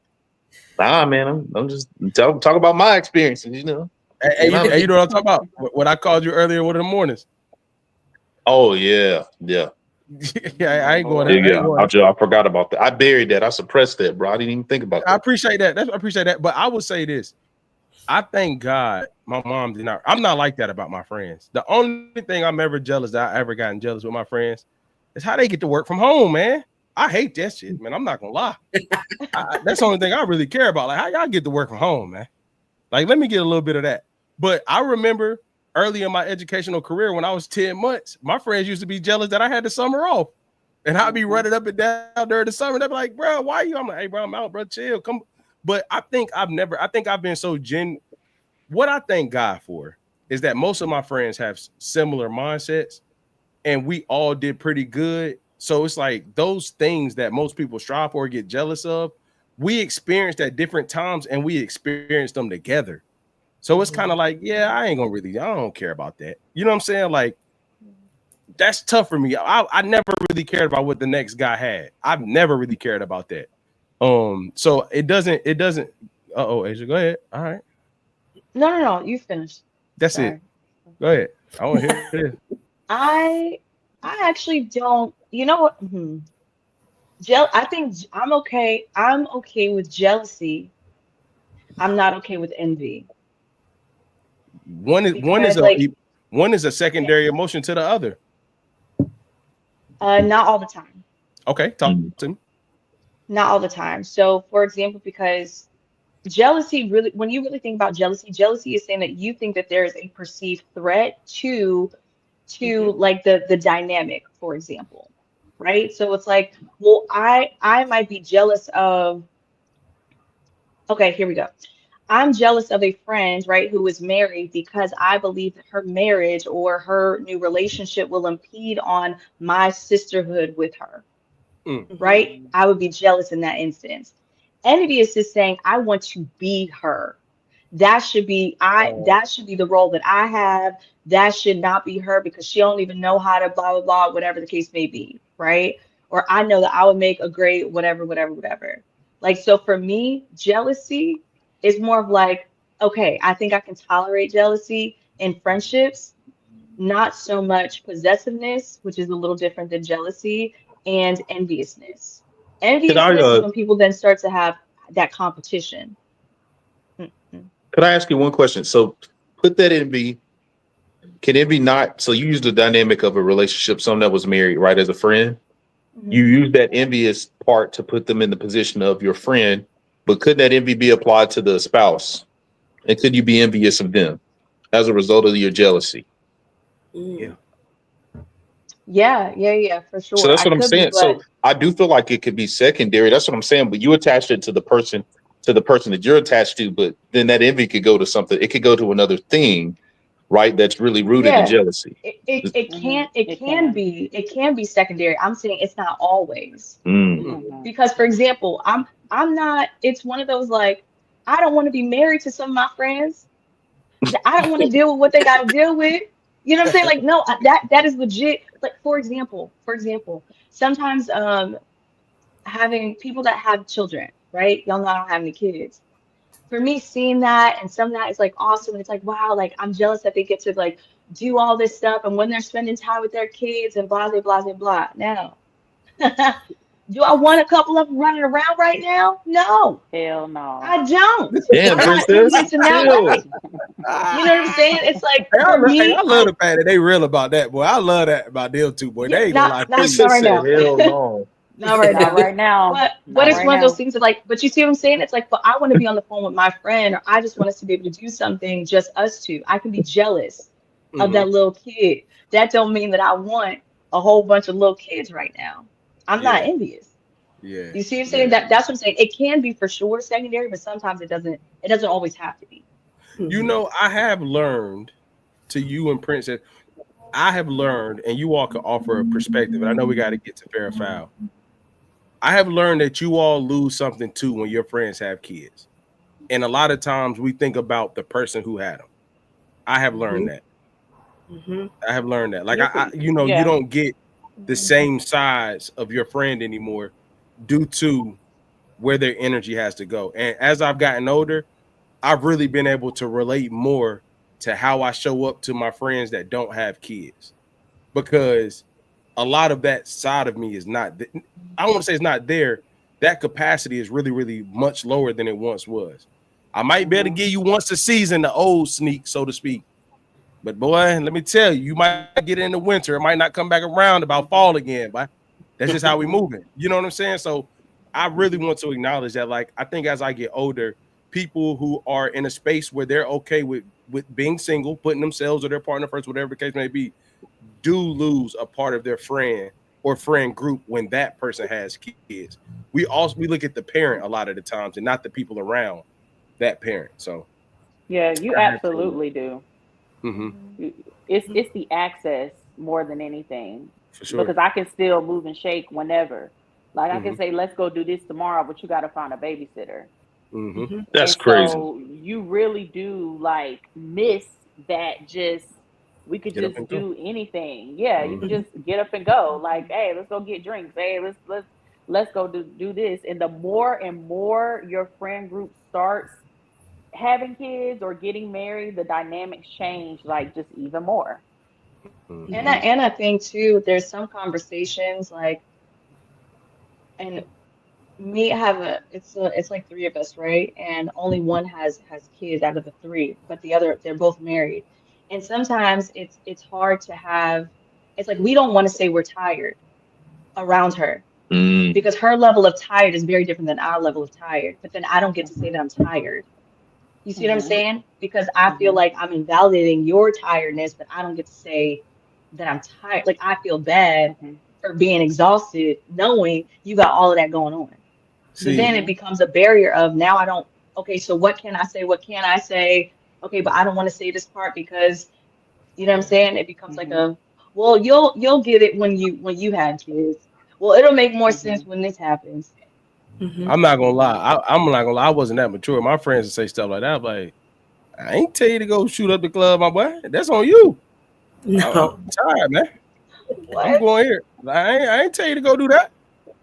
Nah, man, I'm just talk about my experiences, you know. Hey, you know what I'm talking about? What I called you earlier one of the mornings. Oh yeah. Yeah, I ain't going. I forgot about that. I buried that. I suppressed that, bro. I didn't even think about that. I appreciate that. I appreciate that. But I would say this. I thank God my mom did not. I'm not like that about my friends. The only thing I'm ever jealous that I ever gotten jealous with my friends is how they get to work from home, man. I hate that shit, man. I'm not gonna lie. That's the only thing I really care about. Like how y'all get to work from home, man. Like let me get a little bit of that. But I remember early in my educational career when I was 10 months, my friends used to be jealous that I had the summer off. And I'd be running up and down during the summer. They'd be like, bro, why are you? I'm like, hey, bro, I'm out, bro. Chill. Come. But I think I've been so what I thank God for is that most of my friends have similar mindsets and we all did pretty good. So it's like those things that most people strive for or get jealous of, we experienced at different times and we experienced them together. So it's kind of like, yeah, I don't care about that. You know what I'm saying? Like, that's tough for me. I never really cared about what the next guy had. I've never really cared about that. So it doesn't. Asia, go ahead. All right. No, you finished. That's Sorry. it. Go ahead. I want to hear this. I actually don't. You know what? I think I'm okay. I'm okay with jealousy. I'm not okay with envy. One is a secondary emotion to the other. Not all the time. Okay, talk to me. Not all the time. So, for example, because jealousy really, when you really think about jealousy is saying that you think that there is a perceived threat to like the dynamic, for example, right? So it's like, well, I might be jealous of. Okay, here we go. I'm jealous of a friend, right, who is married because I believe that her marriage or her new relationship will impede on my sisterhood with her, right? I would be jealous in that instance. Envy is just saying, I want to be her. That should be the role that I have. That should not be her because she don't even know how to blah, blah, blah, whatever the case may be, right? Or I know that I would make a great whatever. Like, so for me, jealousy is more of like, okay, I think I can tolerate jealousy in friendships, not so much possessiveness, which is a little different than jealousy, and enviousness. Enviousness is when people then start to have that competition. Could I ask you one question? So put that envy, can envy not, so you use the dynamic of a relationship, someone that was married, right, as a friend. You use that envious part to put them in the position of your friend, but could that envy be applied to the spouse? And could you be envious of them as a result of your jealousy? Yeah, for sure. So that's what I'm saying. So I do feel like it could be secondary. That's what I'm saying. But you attached it to the person that you're attached to, but then that envy could go to something. It could go to another thing, right? That's really rooted in jealousy. It can be secondary. I'm saying it's not always. Because for example, I'm not, it's one of those like, I don't want to be married to some of my friends. I don't want to deal with what they got to deal with. You know what I'm saying? Like, no, that is legit. Like, for example, sometimes having people that have children, right? Y'all know I don't have any kids. For me, seeing that and some of that is like awesome. It's like, wow, like I'm jealous that they get to like do all this stuff. And when they're spending time with their kids and blah, blah, blah, blah, blah. Now, do I want a couple of them running around right now? No. Hell no. I don't. Damn, princess. You know what I'm saying? It's like, I love the fact that they real about that, boy. I love that about them two, boy. They ain't gonna lie. Not right now. Hell no. Not right now. But it's one of those things that like, but you see what I'm saying? It's like, but I want to be on the phone with my friend, or I just want us to be able to do something, just us two. I can be jealous of that little kid. That don't mean that I want a whole bunch of little kids right now. I'm not envious. Yeah. You see what I'm saying? That's what I'm saying. It can be for sure secondary, but sometimes it doesn't always have to be. You know, I have learned to you and Princess, I have learned, and you all can offer a perspective, and I know we got to get to fair or foul. I have learned that you all lose something too when your friends have kids. And a lot of times we think about the person who had them. I have learned that. I have learned that. Like, you don't get the same size of your friend anymore due to where their energy has to go. And as I've gotten older, I've really been able to relate more to how I show up to my friends that don't have kids, because a lot of that side of me is not, I don't want to say it's not there. That capacity is really, really much lower than it once was. I might be able to give you once a season the old sneak, so to speak. But boy, let me tell you, you might get it in the winter. It might not come back around about fall again, but that's just how we moving. You know what I'm saying? So I really want to acknowledge that. Like, I think as I get older, people who are in a space where they're okay with being single, putting themselves or their partner first, whatever the case may be, do lose a part of their friend or friend group when that person has kids. We look at the parent a lot of the times and not the people around that parent. So yeah, you absolutely do. Mm-hmm. It's the access more than anything. For sure. Because I can still move and shake whenever. Like I can say, let's go do this tomorrow, but you got to find a babysitter. That's and crazy. So you really do like miss that. Just we could just do anything. Yeah, you can just get up and go. Like, hey, let's go get drinks. Hey, let's go do this. And the more and more your friend group starts having kids or getting married, the dynamics change like just even more. And I think too, there's some conversations like, and me have it's like three of us, right? And only one has kids out of the three, but the other, they're both married. And sometimes it's hard to have, it's like we don't want to say we're tired around her because her level of tired is very different than our level of tired. But then I don't get to say that I'm tired. You see what I'm saying? Because I feel like I'm invalidating your tiredness, but I don't get to say that I'm tired. Like I feel bad for being exhausted, knowing you got all of that going on. So then it becomes a barrier of now I don't, okay, so what can I say? What can I say? Okay, but I don't want to say this part because, you know what I'm saying? It becomes like a, well, you'll get it when you had kids. Well, it'll make more sense when this happens. I'm not gonna lie. I'm not gonna lie. I wasn't that mature. My friends would say stuff like that. I'm like, I ain't tell you to go shoot up the club, my boy. That's on you. No, I'm tired, man. What? I'm going here. I ain't tell you to go do that.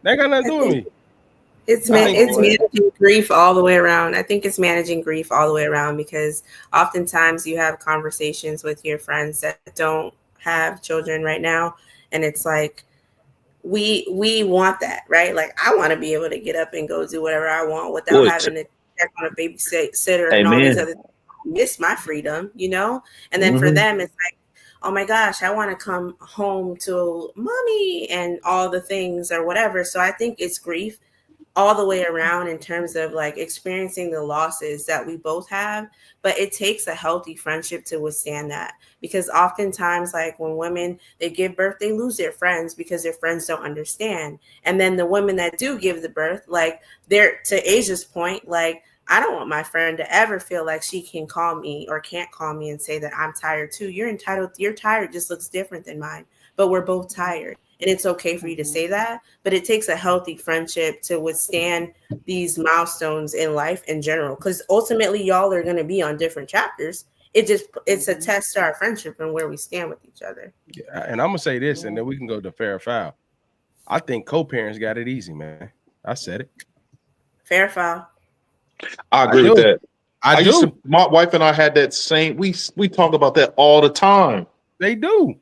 That got nothing to do with me. It's managing grief all the way around. I think it's managing grief all the way around because oftentimes you have conversations with your friends that don't have children right now, and it's like we want that, right? Like I want to be able to get up and go do whatever I want without having to check on a babysitter and all these other things. Miss my freedom, you know? And then for them, it's like, oh my gosh, I want to come home to mommy and all the things or whatever. So I think it's grief all the way around in terms of like experiencing the losses that we both have, but it takes a healthy friendship to withstand that, because oftentimes like when women, they give birth, they lose their friends because their friends don't understand. And then the women that do give the birth, like they're, to Asia's point, like I don't want my friend to ever feel like she can call me or can't call me and say that I'm tired too. You're entitled, your tired just looks different than mine, but we're both tired. And it's okay for you to say that, but it takes a healthy friendship to withstand these milestones in life in general. Because ultimately, y'all are going to be on different chapters. It's a test to our friendship and where we stand with each other. Yeah, and I'm gonna say this, and then we can go to fair or foul. I think co-parents got it easy, man. I said it. Fair or foul? I agree with that. My wife and I had that same. We talk about that all the time. They do.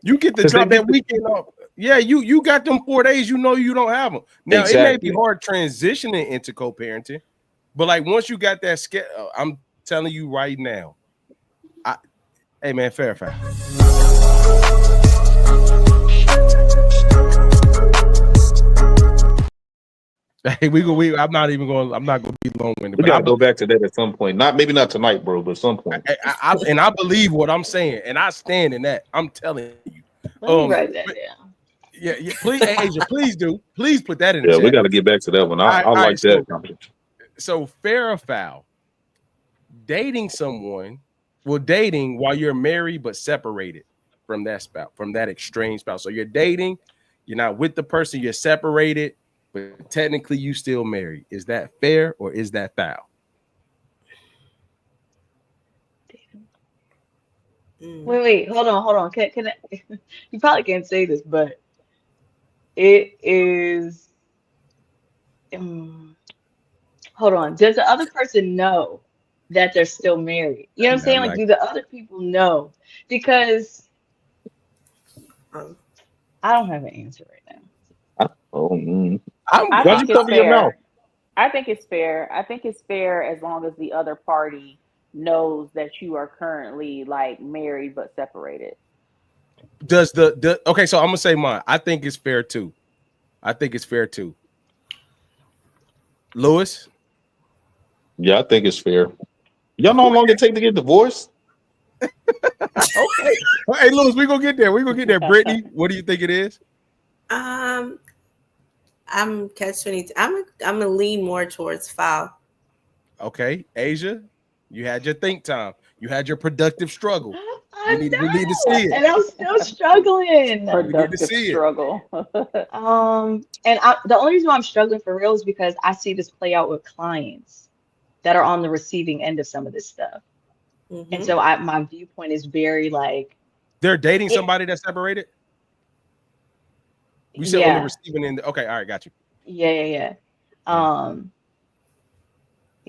You get to drop that weekend off. Yeah, you got them 4 days. You know you don't have them. Now It may be hard transitioning into co-parenting, but like once you got that I'm telling you right now. Hey man, fair or foul. Hey, I'm not gonna be long-winded. We gotta go back to that at some point. Maybe not tonight, bro, but some point. I believe what I'm saying, and I stand in that. I'm telling you. Let me write that down. Yeah. Please, Asia, please do. Please put that in the chat. We got to get back to that one. I like that. So fair or foul, dating someone, dating while you're married but separated. from that spouse, from that extreme spouse. So you're dating, you're not with the person, you're separated, but technically you still married. Is that fair or is that foul? Wait, hold on. Can I, you probably can't say this, but it is. Hold on. Does the other person know that they're still married? You know what I'm saying? Like, do the other people know? Because I don't have an answer right now. Why'd you cover your mouth? I think it's fair. I think it's fair as long as the other party knows that you are currently like married but separated. Does the okay? So I'm gonna say mine. I think it's fair too. Lewis? Yeah, I think it's fair. Y'all know how long it take to get divorced? Okay. Hey, Lewis, we gonna get there. Brittany, what do you think it is? I'm catch-22. I'm gonna lean more towards foul. Okay, Asia, you had your think time. You had your productive struggle. We need to see it. And I'm still struggling. Productive struggle. And the only reason why I'm struggling for real is because I see this play out with clients that are on the receiving end of some of this stuff. Mm-hmm. And so my viewpoint is very like they're dating somebody that's separated. We said on the receiving end. Okay, all right, got you. Yeah.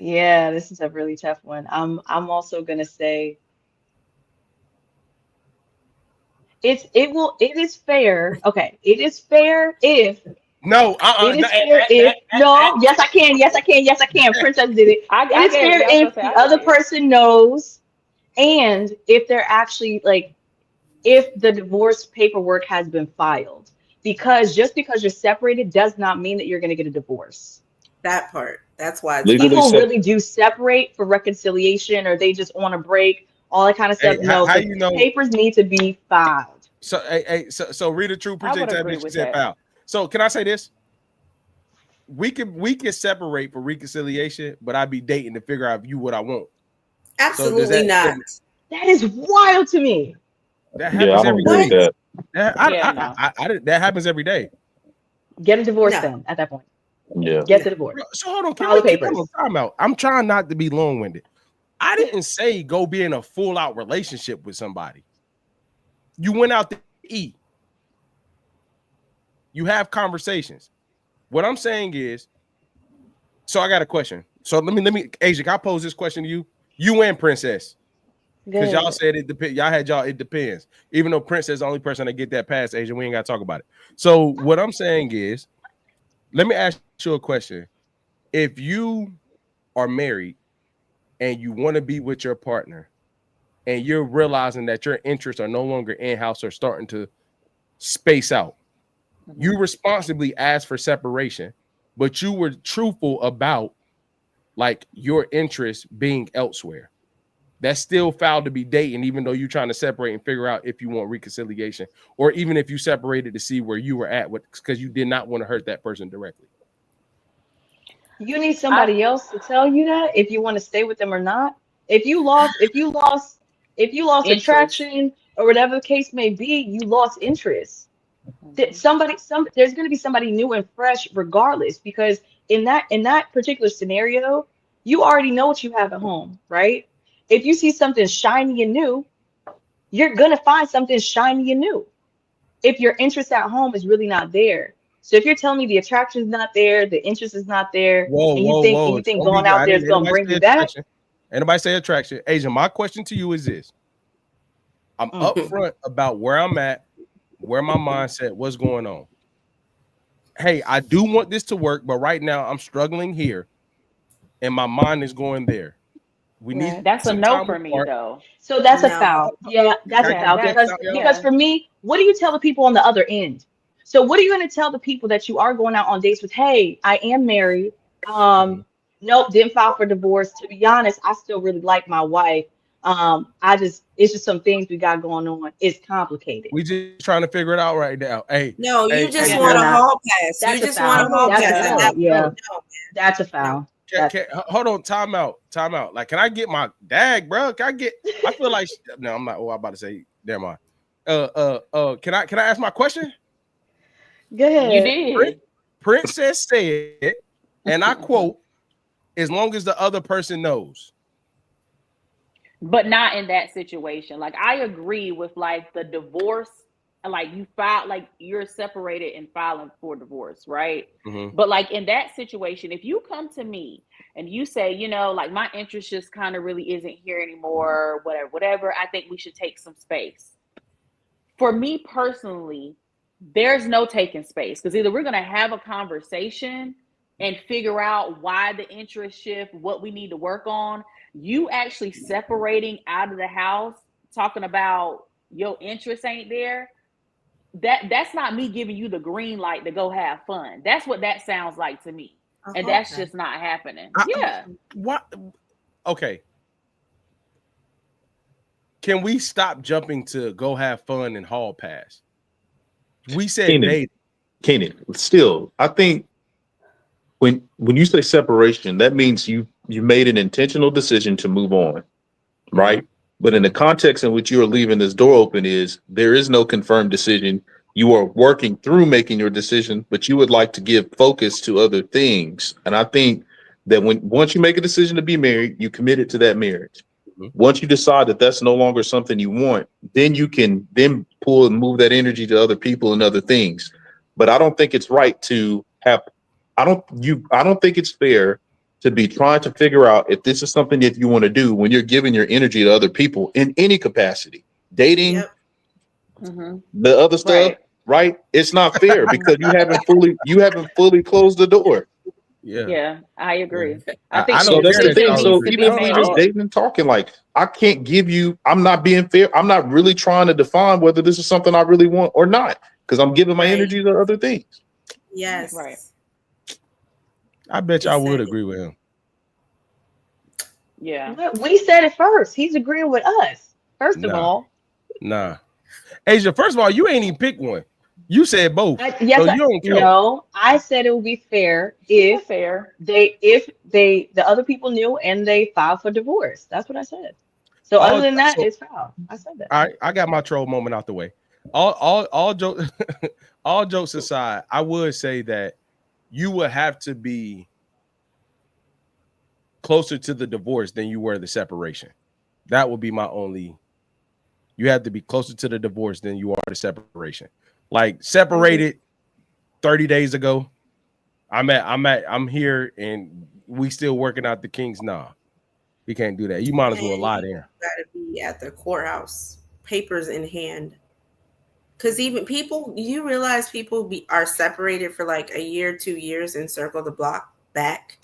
Yeah, this is a really tough one. I'm also gonna say it is fair. Okay, it is fair if no, yes I can. Princess did it. It is fair if the other person knows, and if they're actually like, if the divorce paperwork has been filed, because just because you're separated does not mean that you're going to get a divorce. That part. That's why people really do separate for reconciliation, or they just want a break, all that kind of stuff. How you know papers need to be filed? So Rita True, appreciate that. She said foul. So can I say this? We can separate for reconciliation, but I'd be dating to figure out what I want. Absolutely not. That is wild to me. That happens every day. That happens every day. Get a divorce then at that point. Yeah. Get the divorce. So hold on. Time out. I'm trying not to be long-winded. I didn't say go be in a full-out relationship with somebody. You went out to eat. You have conversations. What I'm saying is, so I got a question. So let me, Asia, I'll pose this question to you. You and Princess. Because y'all said it depends. It depends. Even though Princess is the only person that get that past, Asia, we ain't got to talk about it. So what I'm saying is, let me ask you a question. If you are married and you want to be with your partner and you're realizing that your interests are no longer in-house or starting to space out, you responsibly asked for separation, but you were truthful about like your interests being elsewhere. That's still foul to be dating, even though you're trying to separate and figure out if you want reconciliation, or even if you separated to see where you were at, because you did not want to hurt that person directly. You need somebody else to tell you that if you want to stay with them or not. If you lost attraction or whatever the case may be, you lost interest. There's going to be somebody new and fresh regardless, because in that particular scenario, you already know what you have at home, right? If you see something shiny and new, you're going to find something shiny and new. If your interest at home is really not there. So if you're telling me the attraction is not there, the interest is not there, and you think going out there is going to bring you back. Anybody say attraction? Asia, my question to you is this. I'm upfront about where I'm at, where my mindset, what's going on. Hey, I do want this to work, but right now I'm struggling here, and my mind is going there. We need that's a no for me though. So that's a foul. Yeah, that's a foul because for me, what do you tell the people on the other end? So what are you going to tell the people that you are going out on dates with? Hey, I am married. Nope, didn't file for divorce. To be honest, I still really like my wife. It's just some things we got going on. It's complicated. We just trying to figure it out right now. Hey, you just want a hall pass. You just want a hall pass. Yeah, that's a foul. Hold on, time out. Like, can I get my dag, bro? I feel like no, I'm not. Oh, I'm about to say, never mind. Can I ask my question? Go ahead. You did. Princess said, and I quote, "As long as the other person knows." But not in that situation. Like I agree with like the divorce, like you file, like you're separated and filing for divorce, right? Mhm. But like in that situation, if you come to me and you say, you know, like my interest just kind of really isn't here anymore, whatever, I think we should take some space. For me personally, there's no taking space because either we're going to have a conversation and figure out why the interest shift, what we need to work on. You actually separating out of the house, talking about your interest ain't there. That's not me giving you the green light to go have fun. That's what that sounds like to me. And that's just not happening. Yeah. What? Okay. Can we stop jumping to go have fun and hall pass? We said date. Kenan, still, I think when you say separation, that means you made an intentional decision to move on, right? But in the context in which you are leaving this door open is there is no confirmed decision. You are working through making your decision, but you would like to give focus to other things. And I think that once you make a decision to be married, you committed to that marriage. Once you decide that that's no longer something you want, then you can then pull and move that energy to other people and other things. But I don't think it's right to have, I don't think it's fair to be trying to figure out if this is something that you want to do when you're giving your energy to other people in any capacity, dating, the other stuff, right? It's not fair because you haven't fully closed the door. Yeah, I agree. Yeah. I think so that's the thing. So even even if we're just dating and talking, like I can't give you, I'm not being fair. I'm not really trying to define whether this is something I really want or not because I'm giving my energy to other things. Yes. Right. I bet you I would agree with him. Yeah. We said it first. He's agreeing with us. First of all. Nah. Asia, first of all, you ain't even pick one. You said both. Yes, so you don't count. No, I said it would be fair if the other people knew and they filed for divorce. That's what I said. So other than that, it's foul. I said that. I got my troll moment out the way. All jokes all jokes aside, I would say that you would have to be closer to the divorce than you were the separation. That would be my only. You have to be closer to the divorce than you are the separation. Like separated 30 days ago. I'm here and we still working out the kinks. Nah, we can't do that. You might as well lie there. Gotta be at the courthouse, papers in hand. Because even people, you realize people are separated for like a year, 2 years, and circle the block back.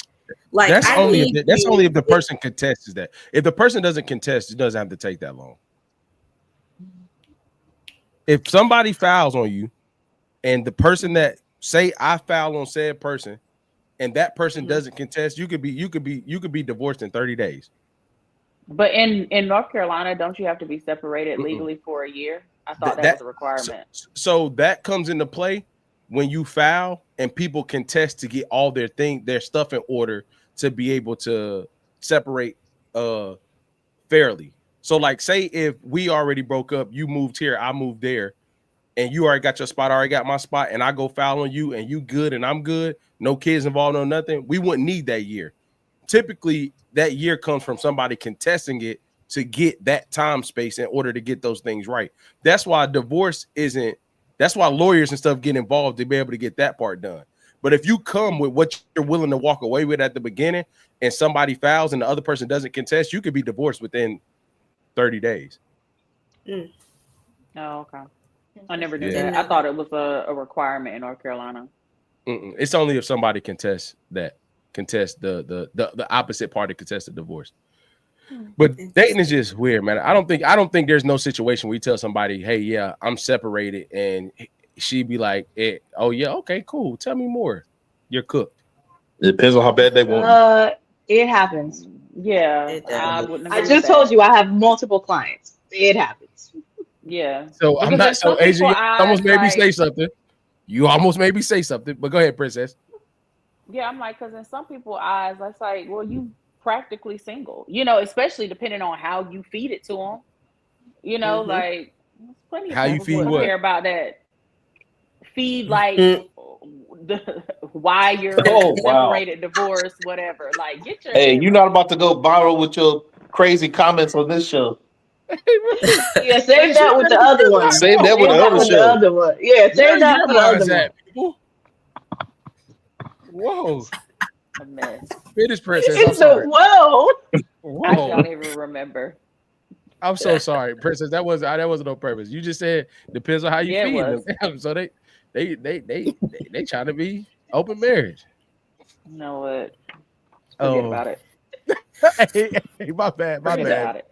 Like that's only if the person contests that. If the person doesn't contest, it doesn't have to take that long. If somebody fouls on you, and the person that say I foul on said person, and that person doesn't contest, you could be divorced in 30 days. But in North Carolina, don't you have to be separated legally for a year? I thought that was a requirement. So that comes into play when you foul and people contest to get all their stuff in order to be able to separate fairly. So like say if we already broke up, you moved here, I moved there, and you already got your spot, I already got my spot, and I go foul on you and you good and I'm good, no kids involved, no nothing, we wouldn't need that year. Typically that year comes from somebody contesting it to get that time space in order to get those things right. That's why divorce that's why lawyers and stuff get involved to be able to get that part done. But if you come with what you're willing to walk away with at the beginning and somebody fouls and the other person doesn't contest, you could be divorced within 30 days. Oh, okay. I never knew that. I thought it was a requirement in North Carolina. It's only if somebody contests the opposite party contests the divorce. But dating is just weird, man. I don't think there's no situation where you tell somebody, hey, yeah, I'm separated, and she'd be like, oh yeah, okay, cool. Tell me more. You're cooked. It depends on how bad they want. It happens. Yeah. I just told you I have multiple clients. It happens. Yeah. So I'm not so Asian. You almost made me say something. You almost made me say something, but go ahead, princess. Yeah, I'm like, because in some people's eyes, that's like, well, you practically single, especially depending on how you feed it to them. Like There's plenty of How you people feed who what? care about that. Feed like why you're Oh, wow. separated, divorced, whatever. Like, get your Hey, head you're right. not about to go viral with your crazy comments on this show. Yeah, save that with the other one. Save that with the other The show. other one. Yeah, Where save that your for the other minds one. at, people? Whoa. A mess. Finish, Princess. I'm It's the sorry. whoa. I Whoa. don't even remember. I'm so sorry, Princess. That wasn't on purpose. You just said depends on how you Yeah, it feed was. them. So they trying to be open marriage. You know what? Forget about it. Hey, my bad. Forget about it.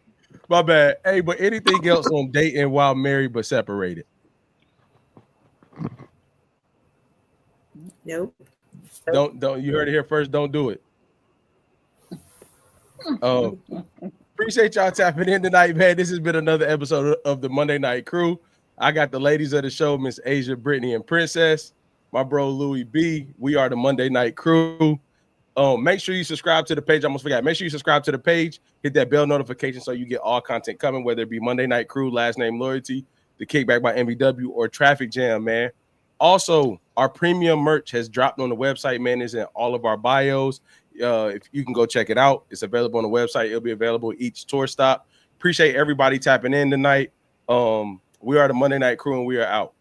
My bad. Hey, but anything else on dating while married but separated? Nope. Don't you heard it here first. Don't do it. Appreciate y'all tapping in tonight, man. This has been another episode of the Monday Night Crew. I got the ladies of the show, Miss Asia, Brittany, and Princess. My bro Louis B. We are the Monday Night Crew. Make sure you subscribe to the page. I almost forgot. Make sure you subscribe to the page. Hit that bell notification so you get all content coming, whether it be Monday Night Crew, Last Name Loyalty, The Kickback by MBW, or Traffic Jam, man. Also, our premium merch has dropped on the website, man. It's in all of our bios. If you can go check it out, it's available on the website. It'll be available each tour stop. Appreciate everybody tapping in tonight. We are the Monday Night Crew, and we are out.